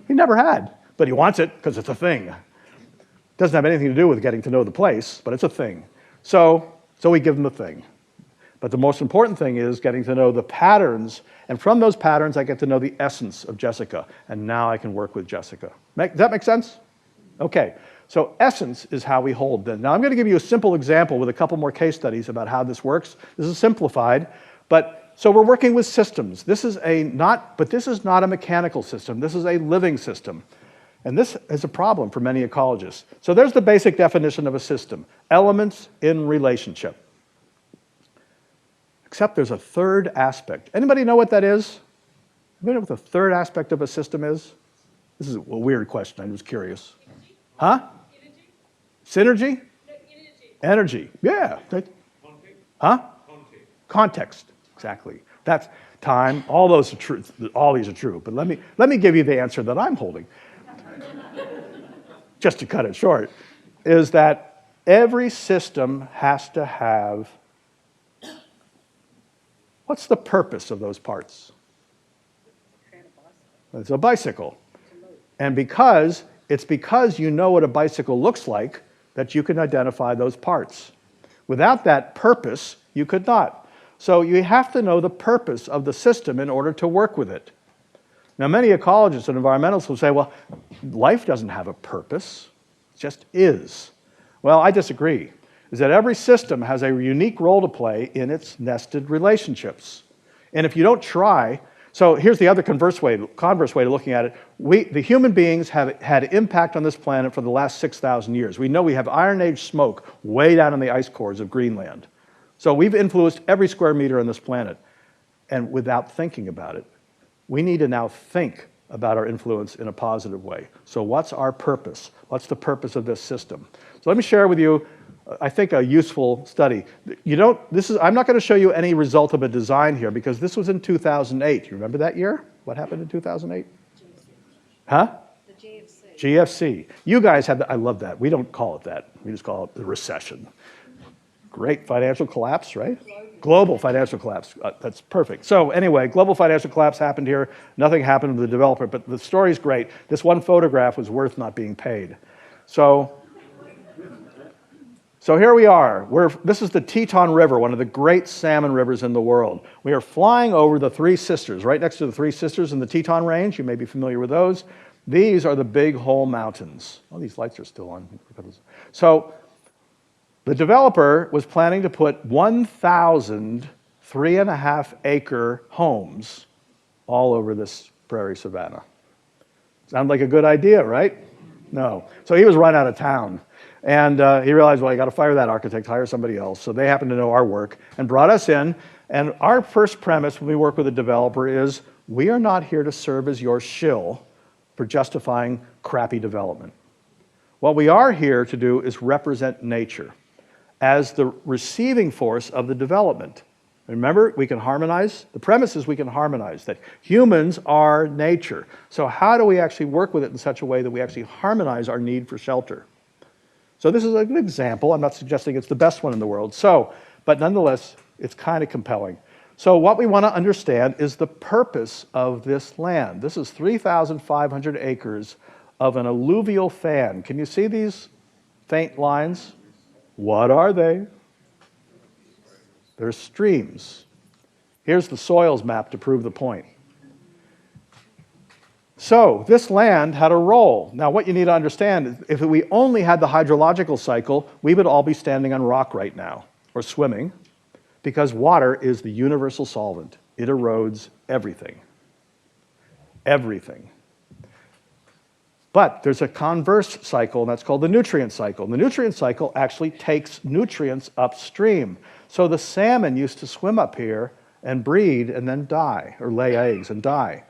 He never had, but he wants it because it's a thing. Doesn't have anything to do with getting to know the place, but it's a thing. So we give him the thing. But the most important thing is getting to know the patterns, and from those patterns, I get to know the essence of Jessica, and now I can work with Jessica. Does that make sense? Okay. So essence is how we hold them. Now I'm going to give you a simple example with a couple more case studies about how this works. This is simplified, but so we're working with systems. This is not a mechanical system. This is a living system. And this is a problem for many ecologists. So there's the basic definition of a system. Elements in relationship. Except there's a third aspect. Anybody know what that is? Anybody know what the third aspect of a system is? This is a weird question. I was curious. Huh? Synergy? No, energy. Yeah. Huh? Context. Exactly. That's time. All those are true. All these are true. But let me give you the answer that I'm holding. Just to cut it short, is that every system has to have. What's the purpose of those parts? It's a bicycle. And it's because you know what a bicycle looks like that you can identify those parts. Without that purpose, you could not. So you have to know the purpose of the system in order to work with it. Now, many ecologists and environmentalists will say, well, life doesn't have a purpose, it just is. Well, I disagree. Is that every system has a unique role to play in its nested relationships. And if you don't try, so here's the other converse way to looking at it. The human beings have had impact on this planet for the last 6,000 years. We know we have Iron Age smoke way down in the ice cores of Greenland. So we've influenced every square meter on this planet. and without thinking about it. We need to now think about our influence in a positive way. So what's our purpose? What's the purpose of this system? So let me share with you, I think, a useful study. I'm not going to show you any result of a design here because this was in 2008. You remember that year? What happened in 2008? Huh? The GFC. GFC. You guys had I love that. We don't call it that. We just call it the recession. Great financial collapse, right? Global financial collapse. That's perfect. So anyway, global financial collapse happened here. Nothing happened to the developer, but the story's great. This one photograph was worth not being paid. So here we are. This is the Teton River, one of the great salmon rivers in the world. We are flying over the Three Sisters, right next to the Three Sisters in the Teton Range. You may be familiar with those. These are the Big Hole Mountains. Oh, these lights are still on. So the developer was planning to put 1,000 3.5-acre homes all over this prairie savanna. Sound like a good idea, right? No. So he was run out of town. And he realized, well, you got to fire that architect, hire somebody else. So they happened to know our work and brought us in. And our first premise when we work with a developer is, we are not here to serve as your shill for justifying crappy development. What we are here to do is represent nature as the receiving force of the development. Remember, we can harmonize. The premise is we can harmonize, that humans are nature. So how do we actually work with it in such a way that we actually harmonize our need for shelter? So this is an example. I'm not suggesting it's the best one in the world. But nonetheless, it's kind of compelling. So what we want to understand is the purpose of this land. This is 3,500 acres of an alluvial fan. Can you see these faint lines? What are they? They're streams. Here's the soils map to prove the point. So this land had a role. Now what you need to understand is if we only had the hydrological cycle, we would all be standing on rock right now, or swimming, because water is the universal solvent. It erodes everything. Everything. But there's a converse cycle, and that's called the nutrient cycle. And the nutrient cycle actually takes nutrients upstream. So the salmon used to swim up here and breed and then die, or lay eggs and die.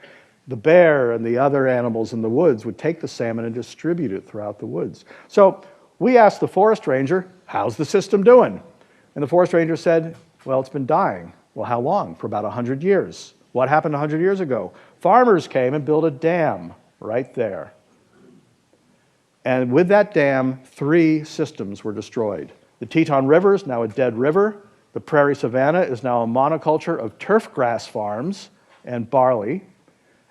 The bear and the other animals in the woods would take the salmon and distribute it throughout the woods. So we asked the forest ranger, how's the system doing? And the forest ranger said, well, it's been dying. Well, how long? For about 100 years. What happened 100 years ago? Farmers came and built a dam right there. And with that dam, 3 systems were destroyed. The Teton River is now a dead river. The prairie savanna is now a monoculture of turf grass farms and barley.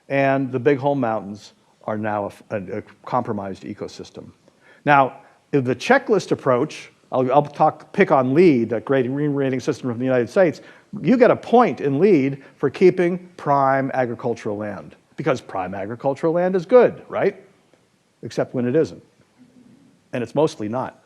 And the Big Hole Mountains are now a compromised ecosystem. Now, the checklist approach, I'll pick on LEED, that great green rating system from the United States. You get a point in LEED for keeping prime agricultural land, because prime agricultural land is good, right? Except when it isn't. And it's mostly not.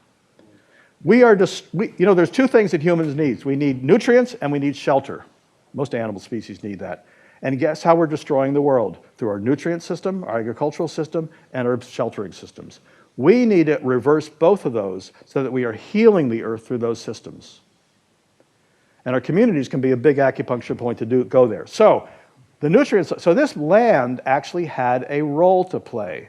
There's 2 things that humans need. We need nutrients and we need shelter. Most animal species need that. And guess how we're destroying the world? Through our nutrient system, our agricultural system, and our sheltering systems. We need to reverse both of those so that we are healing the earth through those systems. And our communities can be a big acupuncture point to go there. So this land actually had a role to play.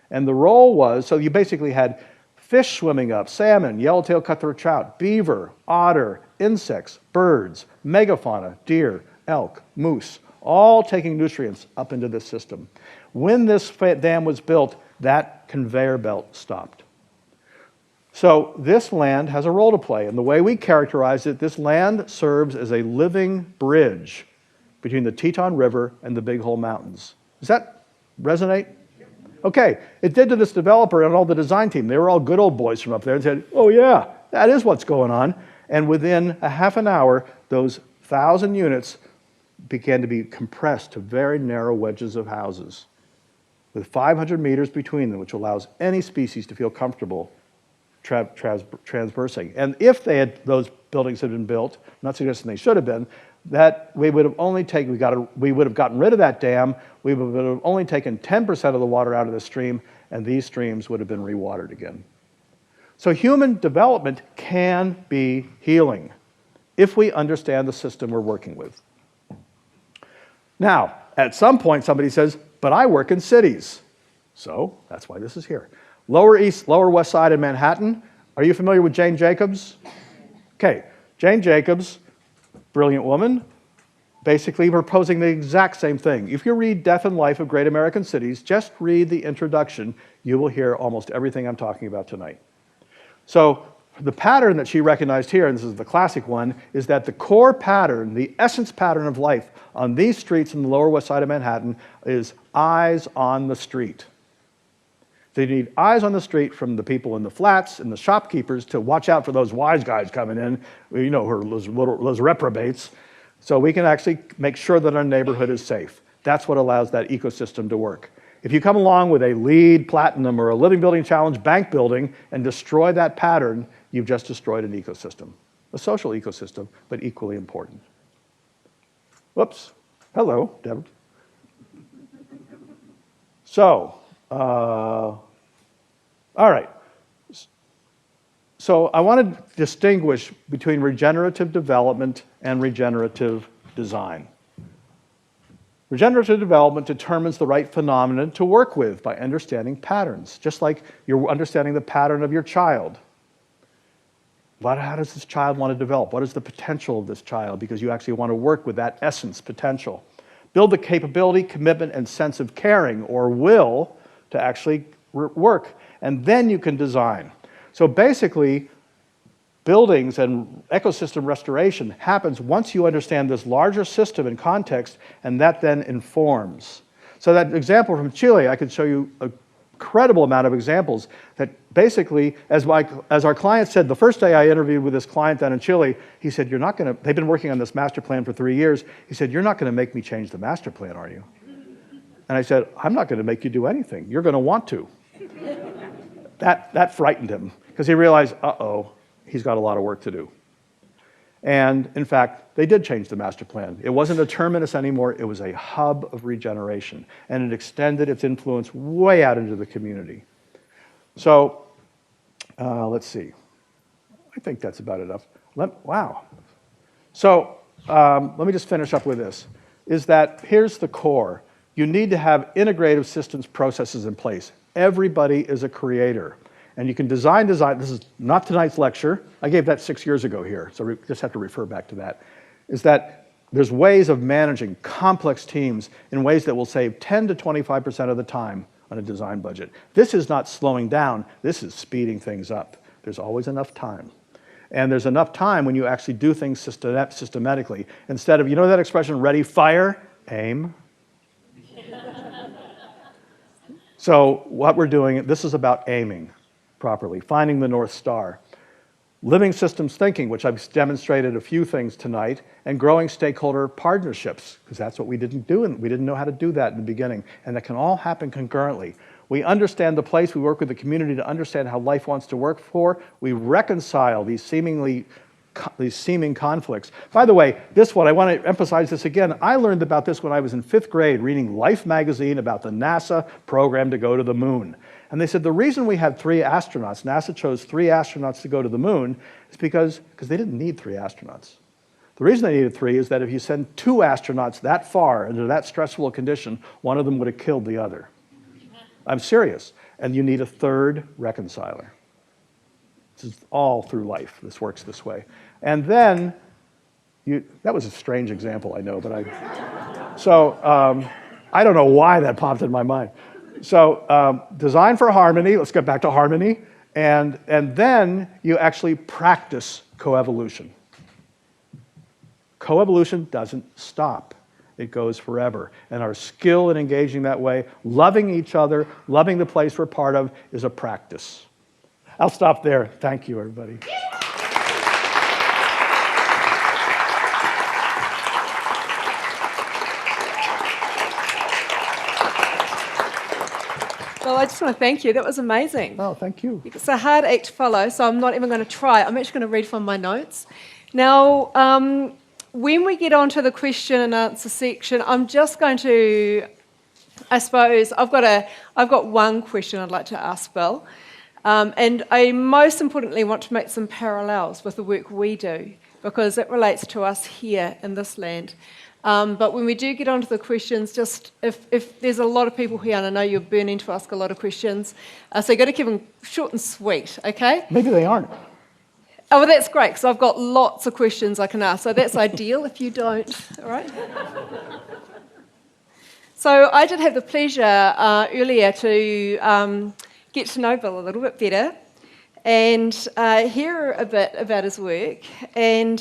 And the role was, so you basically had fish swimming up, salmon, yellowtail cutthroat trout, beaver, otter, insects, birds, megafauna, deer, elk, moose, all taking nutrients up into this system. When this dam was built, that conveyor belt stopped. So this land has a role to play, and the way we characterize it, this land serves as a living bridge between the Teton River and the Big Hole Mountains. Does that resonate? Okay, it did to this developer and all the design team. They were all good old boys from up there and said, oh yeah, that is what's going on. And within a half an hour, those 1,000 units began to be compressed to very narrow wedges of houses with 500 meters between them, which allows any species to feel comfortable transversing. And if those buildings had been built, I'm not suggesting they should have been, that we would have gotten rid of that dam, we would have only taken 10% of the water out of the stream, and these streams would have been rewatered again. So human development can be healing if we understand the system we're working with. Now, at some point, somebody says, but I work in cities. So that's why this is here. Lower East, Lower West Side of Manhattan. Are you familiar with Jane Jacobs? Okay, Jane Jacobs, brilliant woman, basically proposing the exact same thing. If you read Death and Life of Great American Cities, just read the introduction, you will hear almost everything I'm talking about tonight. So the pattern that she recognized here, and this is the classic one, is that the core pattern, the essence pattern of life on these streets in the Lower West Side of Manhattan is eyes on the street. So you need eyes on the street from the people in the flats and the shopkeepers to watch out for those wise guys coming in, you know, those reprobates, so we can actually make sure that our neighborhood is safe. That's what allows that ecosystem to work. If you come along with a LEED Platinum or a Living Building Challenge bank building and destroy that pattern, you've just destroyed an ecosystem, a social ecosystem, but equally important. Whoops. Hello, Deb. So, all right. So I want to distinguish between regenerative development and regenerative design. Regenerative development determines the right phenomenon to work with by understanding patterns, just like you're understanding the pattern of your child. How does this child want to develop? What is the potential of this child? Because you actually want to work with that essence potential. Build the capability, commitment, and sense of caring or will to actually work, and then you can design. So basically, buildings and ecosystem restoration happens once you understand this larger system and context, and that then informs. So that example from Chile, I could show you a incredible amount of examples that basically, as our client said, the first day I interviewed with this client down in Chile, he said, they've been working on this master plan for 3 years. He said, you're not going to make me change the master plan, are you? And I said, I'm not going to make you do anything. You're going to want to. That frightened him, because he realized, uh-oh, he's got a lot of work to do. And in fact, they did change the master plan. It wasn't a terminus anymore, it was a hub of regeneration. And it extended its influence way out into the community. So, let's see. I think that's about enough. Wow. So, let me just finish up with this, is that here's the core. You need to have integrative systems processes in place. Everybody is a creator. And you can design. This is not tonight's lecture. I gave that 6 years ago here, so we just have to refer back to that. Is that there's ways of managing complex teams in ways that will save 10 to 25% of the time on a design budget. This is not slowing down, this is speeding things up. There's always enough time. And there's enough time when you actually do things systematically. Instead of, you know that expression, ready, fire, aim? So what we're doing, this is about aiming properly, finding the North Star. Living systems thinking, which I've demonstrated a few things tonight, and growing stakeholder partnerships, because that's what we didn't do, and we didn't know how to do that in the beginning, and that can all happen concurrently. We understand the place, we work with the community to understand how life wants to work for, we reconcile these seeming conflicts. By the way, this one, I want to emphasize this again, I learned about this when I was in 5th grade reading Life magazine about the NASA program to go to the moon. And they said the reason we had 3 astronauts, NASA chose 3 astronauts to go to the moon, is because they didn't need 3 astronauts. The reason they needed 3 is that if you send 2 astronauts that far into that stressful a condition, one of them would have killed the other. I'm serious. And you need a 3rd reconciler. This is all through life. This works this way. And then, that was a strange example, I know, but I don't know why that popped in my mind. So design for harmony, let's get back to harmony, and then you actually practice coevolution. Coevolution doesn't stop. It goes forever. And our skill in engaging that way, loving each other, loving the place we're part of, is a practice. I'll stop there. Thank you, everybody. Well, I just want to thank you. That was amazing. Oh, thank you. It's a hard act to follow, so I'm not even going to try. I'm actually going to read from my notes. Now, when we get on to the question and answer section, I'm just going to, I suppose, I've got one question I'd like to ask Bill. And I most importantly want to make some parallels with the work we do, because it relates to us here in this land. But when we do get onto the questions, just if there's a lot of people here, and I know you're burning to ask a lot of questions, so you've got to keep them short and sweet, okay? Maybe they aren't. Oh, well, that's great, because I've got lots of questions I can ask, so that's ideal if you don't, all right? So I did have the pleasure earlier to get to know Bill a little bit better and hear a bit about his work. And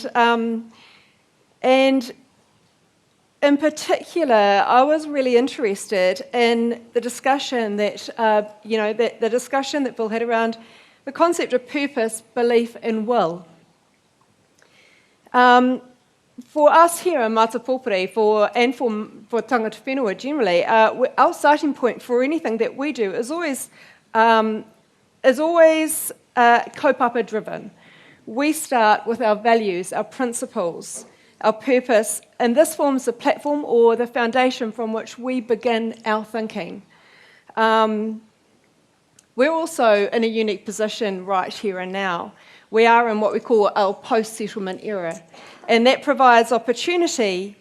in particular, I was really interested in the discussion that, the discussion that Bill had around the concept of purpose, belief, and will. For us here in Matapopore, and for tangata whenua generally, our starting point for anything that we do is always kaupapa driven. We start with our values, our principles, our purpose, and this forms the platform or the foundation from which we begin our thinking. We're also in a unique position right here and now. We are in what we call our post-settlement era, and that provides opportunity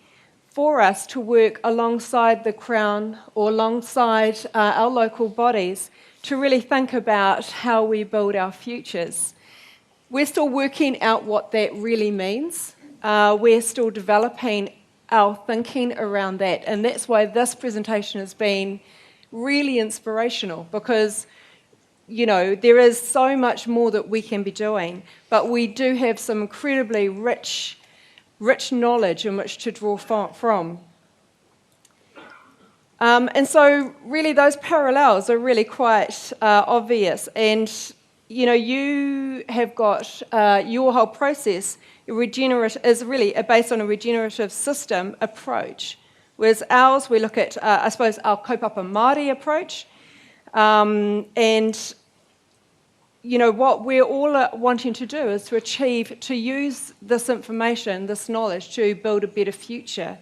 for us to work alongside the Crown or alongside our local bodies to really think about how we build our futures. We're still working out what that really means. We're still developing our thinking around that, and that's why this presentation has been really inspirational, because there is so much more that we can be doing, but we do have some incredibly rich knowledge in which to draw from. And so really those parallels are really quite obvious. And, you have got your whole process is really based on a regenerative system approach, whereas ours, we look at, I suppose, our kaupapa Māori approach. And what we're all wanting to do is to use this information, this knowledge, to build a better future.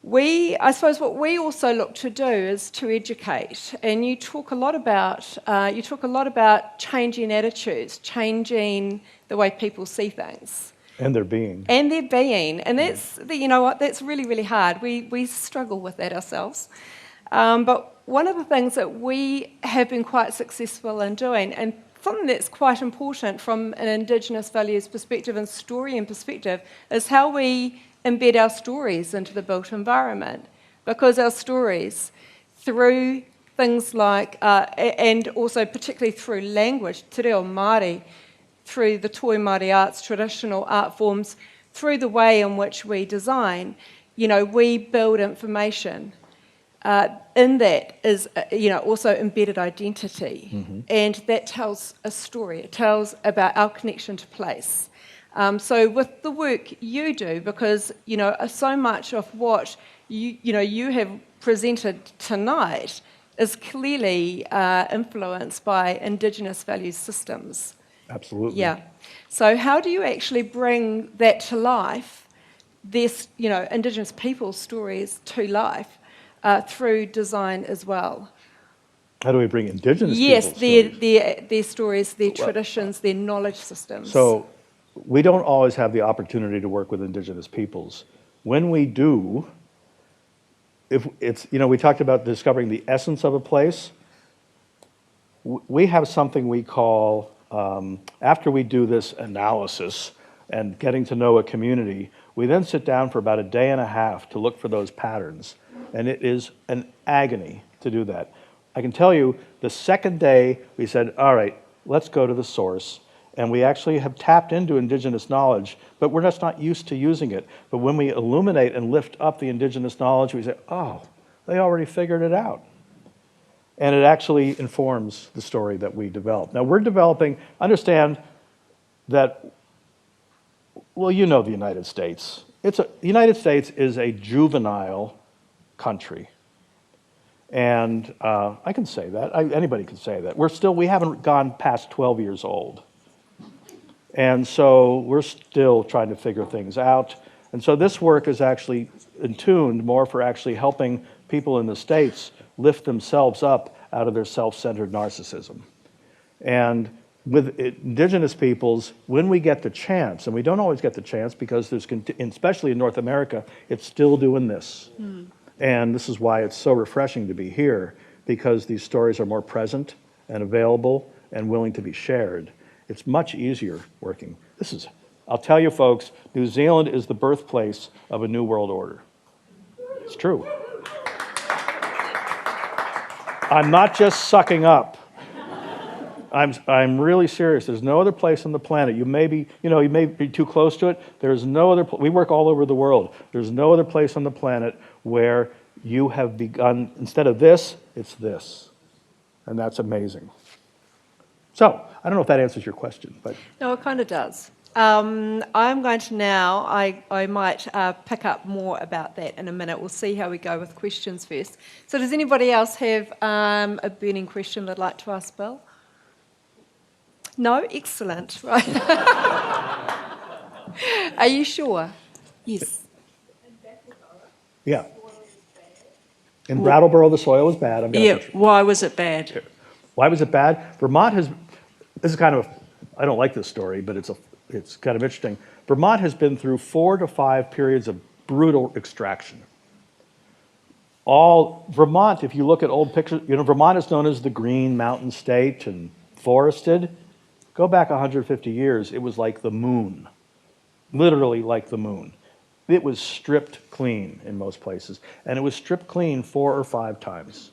I suppose what we also look to do is to educate, and you talk a lot about changing attitudes, changing the way people see things. And their being. And that's that's really, really hard. We struggle with that ourselves. But one of the things that we have been quite successful in doing, and something that's quite important from an Indigenous values perspective and story perspective, is how we embed our stories into the built environment. Because our stories, through things like, and also particularly through language, te reo Māori, through the toi Māori arts, traditional art forms, through the way in which we design, we build information. In that is, also embedded identity, and that tells a story. It tells about our connection to place. So with the work you do, because so much of what you have presented tonight is clearly influenced by Indigenous values systems. Absolutely. Yeah. So how do you actually bring that to life? This, Indigenous people's stories to life. Through design as well. How do we bring Indigenous yes, people's stories? their stories, their traditions, their knowledge systems. So we don't always have the opportunity to work with Indigenous peoples. When we do, if it's, we talked about discovering the essence of a place. We have something we call, after we do this analysis and getting to know a community, we then sit down for about a day and a half to look for those patterns. And it is an agony to do that. I can tell you, the second day we said, all right, let's go to the source. And we actually have tapped into Indigenous knowledge, but we're just not used to using it. But when we illuminate and lift up the Indigenous knowledge, we say, oh, they already figured it out. And it actually informs the story that we develop. Now we're developing, understand that, well, the United States. The United States is a juvenile country. And I can say that. Anybody can say that. We haven't gone past 12 years old. And so we're still trying to figure things out. And so this work is actually tuned more for actually helping people in the States lift themselves up out of their self-centered narcissism. And with indigenous peoples, when we get the chance, and we don't always get the chance because there's, especially in North America, it's still doing this. And this is why it's so refreshing to be here, because these stories are more present and available and willing to be shared. It's much easier working. I'll tell you folks, New Zealand is the birthplace of a new world order. It's true. I'm not just sucking up. I'm really serious. There's no other place on the planet. You may be too close to it. There's no other. We work all over the world. There's no other place on the planet where you have begun. Instead of this, it's this, and that's amazing. So I don't know if that answers your question, but No, it kind of does. I'm going to now, I might pick up more about that in a minute. We'll see how we go with questions first. So does anybody else have a burning question they'd like to ask Bill? No? Excellent. Right. Are you sure? Yes. yeah. In Brattleboro, the soil was bad. Yeah, why was it bad? Why was it bad? Vermont has. This is kind of. I don't like this story, but it's kind of interesting. Vermont has been through 4 to 5 periods of brutal extraction. Vermont, if you look at old pictures, Vermont is known as the Green Mountain State and forested. Go back 150 years, it was like the moon, literally like the moon. It was stripped clean in most places, and it was stripped clean 4 or 5 times.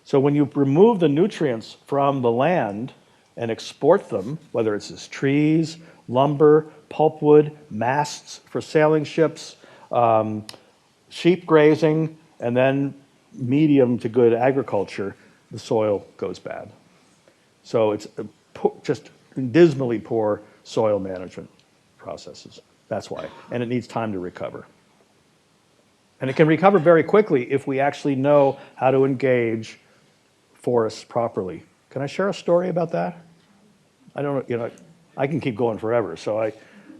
So when you remove the nutrients from the land and export them, whether it's as trees, lumber, pulpwood, masts for sailing ships, sheep grazing, and then medium to good agriculture, the soil goes bad. So it's just dismally poor soil management processes. That's why. And it needs time to recover. And it can recover very quickly if we actually know how to engage forests properly. Can I share a story about that? I don't know, I can keep going forever.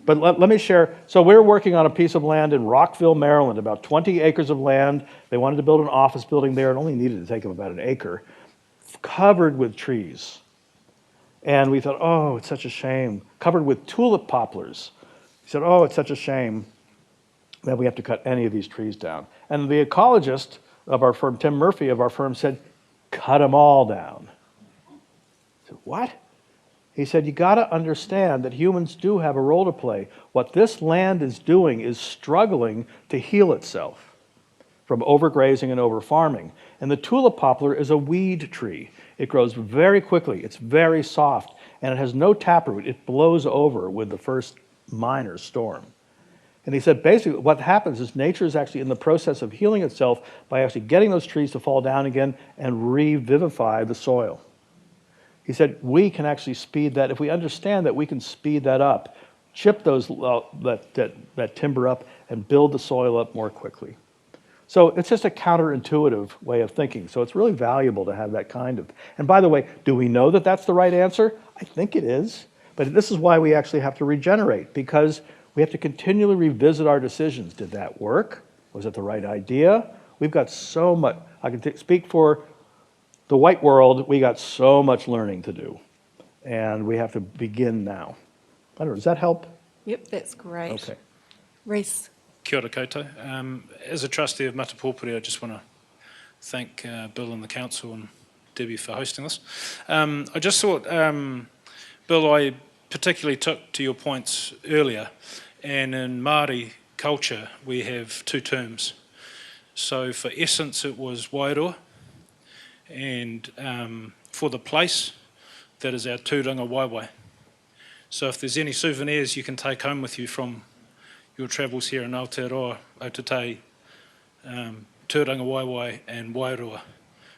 But let me share. So we're working on a piece of land in Rockville, Maryland, about 20 acres of land. They wanted to build an office building there. It only needed to take them about an acre, covered with trees. And we thought, oh, it's such a shame. Covered with tulip poplars. We said, oh, it's such a shame that we have to cut any of these trees down. And the ecologist of our firm, Tim Murphy of our firm, said, cut them all down. I said, what? He said, you got to understand that humans do have a role to play. What this land is doing is struggling to heal itself from overgrazing and overfarming. And the tulip poplar is a weed tree. It grows very quickly. It's very soft, and it has no taproot. It blows over with the first minor storm. And he said, basically, what happens is nature is actually in the process of healing itself by actually getting those trees to fall down again and revivify the soil. He said, we can actually speed that. If we understand that we can speed that up, chip that timber up and build the soil up more quickly. So it's just a counterintuitive way of thinking. So it's really valuable to have that kind of. And by the way, do we know that that's the right answer? I think it is. But this is why we actually have to regenerate, because we have to continually revisit our decisions. Did that work? Was it the right idea? We've got so much. I can speak for the white world. We got so much learning to do. And we have to begin now. I don't know, does that help? Yep, that's great. Okay. Reese. Kia ora koutou. As a trustee of Matapopore, I just want to thank Bill and the council and Debbie for hosting this. I just thought, Bill, I particularly took to your points earlier, and in Māori culture we have 2 terms. So for essence it was Wairoa, and for the place, that is our tūranga waiwai. So if there's any souvenirs you can take home with you from your travels here in Aotearoa, Aotearoa, tūranga waiwai and Wairoa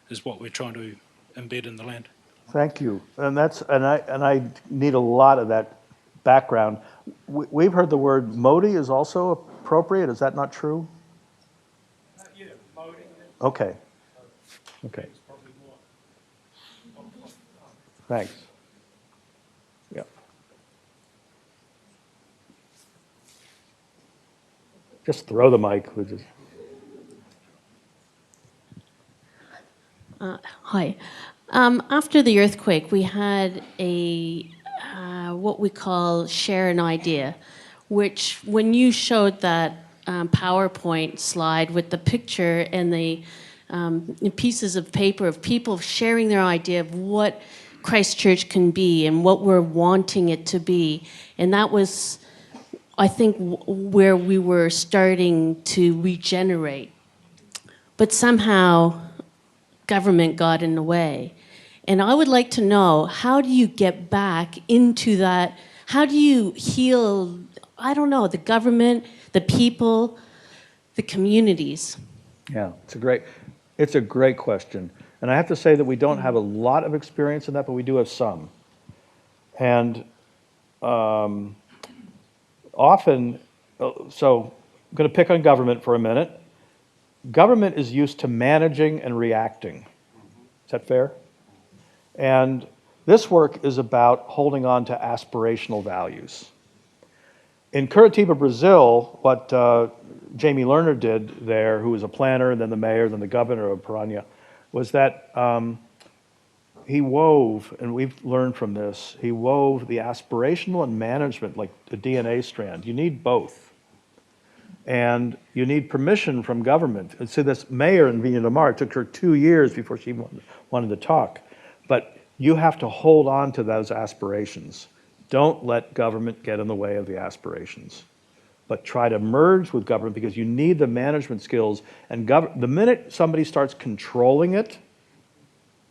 is what we're trying to embed in the land. Thank you. And I need a lot of that background. We've heard the word Māori is also appropriate. Is that not true? Yeah, Māori. Okay. Okay. Thanks. Yeah. Just throw the mic. Hi. After the earthquake, we had a what we call share an idea, which when you showed that PowerPoint slide with the picture and the pieces of paper of people sharing their idea of what Christchurch can be and what we're wanting it to be, and that was, I think, where we were starting to regenerate. But somehow government got in the way. And I would like to know, how do you get back into that? How do you heal, I don't know, the government, the people, the communities? Yeah, it's a great question. And I have to say that we don't have a lot of experience in that, but we do have some. And often, so I'm going to pick on government for a minute. Government is used to managing and reacting. Is that fair? And this work is about holding on to aspirational values. In Curitiba, Brazil, what Jamie Lerner did there, who was a planner, then the mayor, then the governor of Piranha, was that he wove, and we've learned from this, he wove the aspirational and management like the DNA strand. You need both. And you need permission from government. And so this mayor in Viña del Mar, it took her 2 years before she wanted to talk. But you have to hold on to those aspirations. Don't let government get in the way of the aspirations. But try to merge with government because you need the management skills. And the minute somebody starts controlling it,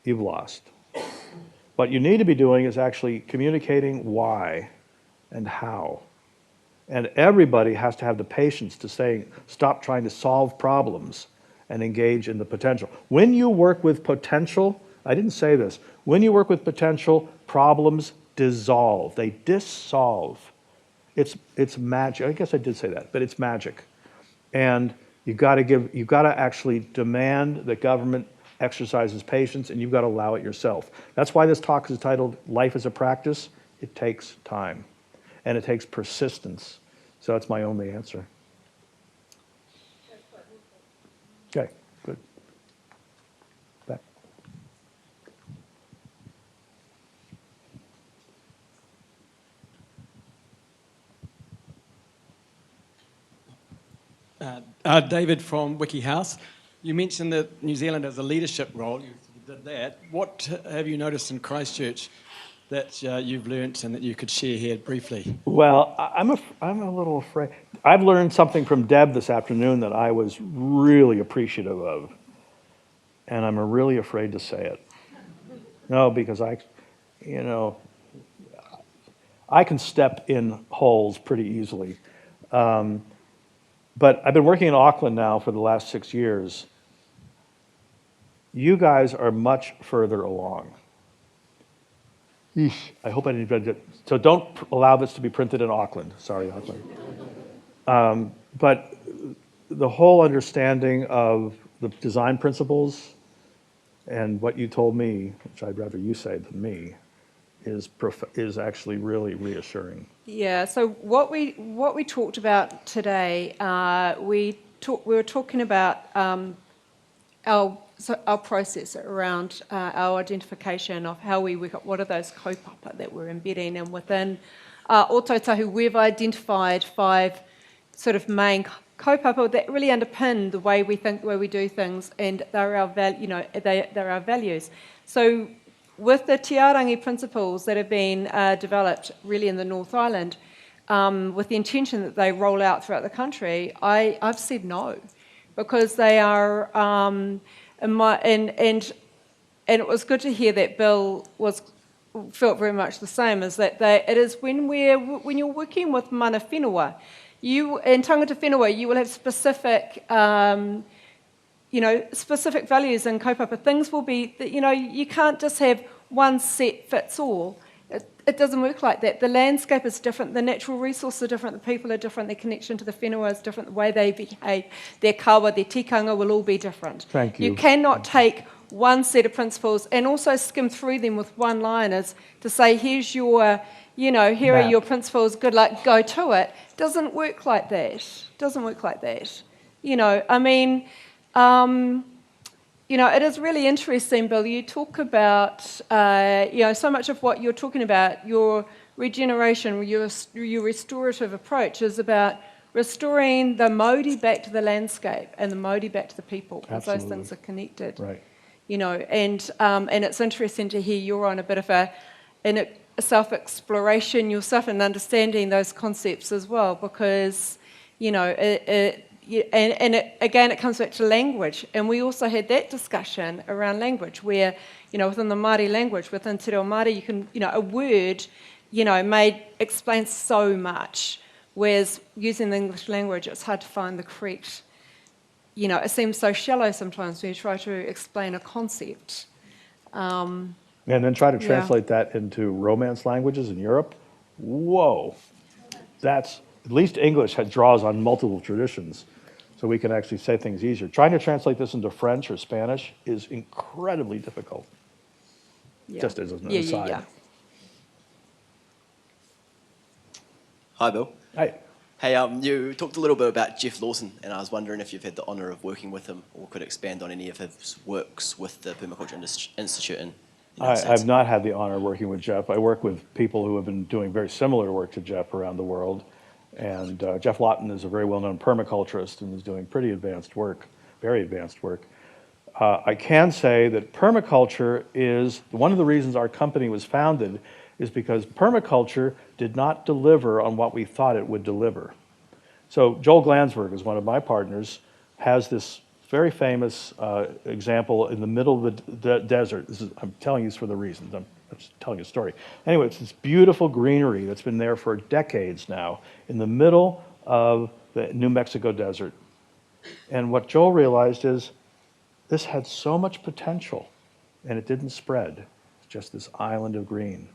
you've lost. What you need to be doing is actually communicating why and how. And everybody has to have the patience to say, stop trying to solve problems and engage in the potential. When you work with potential, I didn't say this, when you work with potential, problems dissolve. They dissolve. It's magic. I guess I did say that, but it's magic. And you've got to actually demand that government exercises patience, and you've got to allow it yourself. That's why this talk is titled Life as a Practice. It takes time. And it takes persistence. So that's my only answer. Okay, good. Back. David from WikiHouse. You mentioned that New Zealand has a leadership role. You did that. What have you noticed in Christchurch that you've learnt and that you could share here briefly? Well, I'm a little afraid. I've learned something from Deb this afternoon that I was really appreciative of, and I'm really afraid to say it. No, because I can step in holes pretty easily. But I've been working in Auckland now for the last 6 years. You guys are much further along. I hope I didn't read it. So don't allow this to be printed in Auckland. Sorry, Auckland. But the whole understanding of the design principles and what you told me, which I'd rather you say than me, is actually really reassuring. Yeah. So what we talked about today, we were talking about our process around our identification of how we work up, what are those kaupapa that we're embedding, and within Ōtautahi we've identified 5 sort of main kaupapa that really underpin the way we think, the way we do things, and they're our values. So with the tiarangi principles that have been developed really in the North Island, with the intention that they roll out throughout the country, I've said no, because they are, and it was good to hear that Bill felt very much the same, is that it is when you're working with mana whenua, in tangata whenua, you will have specific specific values and kaupapa. Things will be that, you can't just have one set fits all. It doesn't work like that. The landscape is different, the natural resources are different, the people are different, their connection to the whenua is different, the way they behave, their kawa, their tikanga will all be different. Thank you. You cannot take one set of principles and also skim through them with one-liners to say, here's your, here are your principles, good luck, go to it. Doesn't work like that. it is really interesting, Bill. You talk about, so much of what you're talking about, your regeneration, your restorative approach is about restoring the Māori back to the landscape and the Māori back to the people, because those things are connected. Right. And it's interesting to hear you're on a bit of a self-exploration yourself and understanding those concepts as well, because, it comes back to language. And we also had that discussion around language where, within the Māori language, within Te Reo Māori, you can, a word, explains so much. Whereas using the English language, it's hard to find the correct, it seems so shallow sometimes when you try to explain a concept. And then try to translate that into Romance languages in Europe. Whoa. At least English draws on multiple traditions, so we can actually say things easier. Trying to translate this into French or Spanish is incredibly difficult, just as an aside. Yeah. Hi, Bill. Hi. Hey, you talked a little bit about Jeff Lawson, and I was wondering if you've had the honour of working with him or could expand on any of his works with the Permaculture Institute in the United States. I've not had the honor of working with Jeff. I work with people who have been doing very similar work to Jeff around the world. And Jeff Lawton is a very well-known permaculturist and is doing pretty advanced work, very advanced work. I can say that permaculture is, one of the reasons our company was founded is because permaculture did not deliver on what we thought it would deliver. So Joel Glansberg is one of my partners, has this very famous example in the middle of the desert. I'm telling you this for the reasons. I'm just telling you a story. Anyway, it's this beautiful greenery that's been there for decades now in the middle of the New Mexico desert. And what Joel realized is this had so much potential and it didn't spread. It's just this island of green.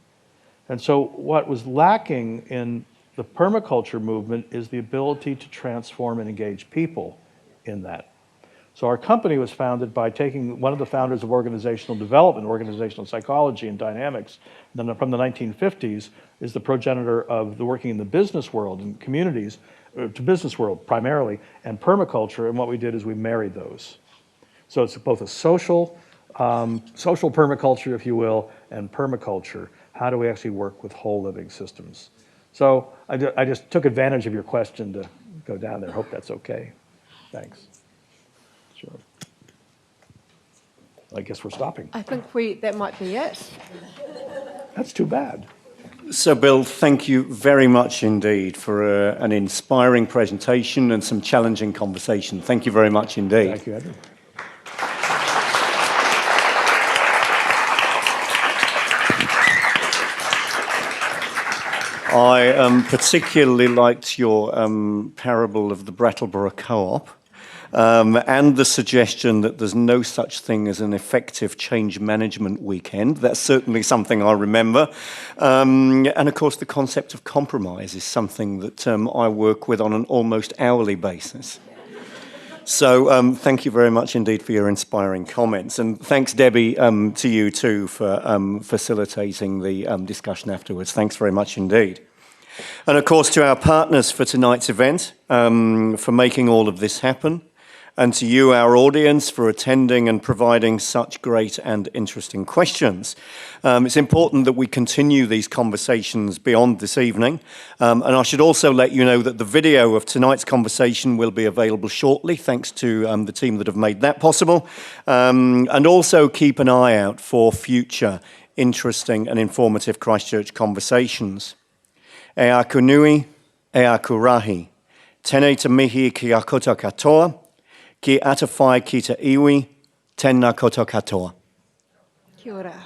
And so what was lacking in the permaculture movement is the ability to transform and engage people in that. So our company was founded by taking one of the founders of organizational development, organizational psychology and dynamics, and then from the 1950s is the progenitor of the working in the business world and communities, to business world primarily, and permaculture, and what we did is we married those. So it's both a social permaculture, if you will, and permaculture. How do we actually work with whole living systems? So I just took advantage of your question to go down there. Hope that's okay. Thanks. Sure. I guess we're stopping. I think that might be it. That's too bad. So, Bill, thank you very much indeed for an inspiring presentation and some challenging conversation. Thank you very much indeed. Thank you, Edward. I particularly liked your parable of the Brattleboro Co-op. And the suggestion that there's no such thing as an effective change management weekend. That's certainly something I remember. And of course, the concept of compromise is something that I work with on an almost hourly basis. So thank you very much indeed for your inspiring comments. And thanks, Debbie, to you too for facilitating the discussion afterwards. Thanks very much indeed. And of course, to our partners for tonight's event, for making all of this happen. And to you, our audience, for attending and providing such great and interesting questions. It's important that we continue these conversations beyond this evening. And I should also let you know that the video of tonight's conversation will be available shortly, thanks to the team that have made that possible. And also keep an eye out for future interesting and informative Christchurch conversations. E aku nui, e aku rahi. Tēnei te mihi ki a koutou katoa. Ki atawhai ki te iwi, tēnā koutou katoa. Kia ora.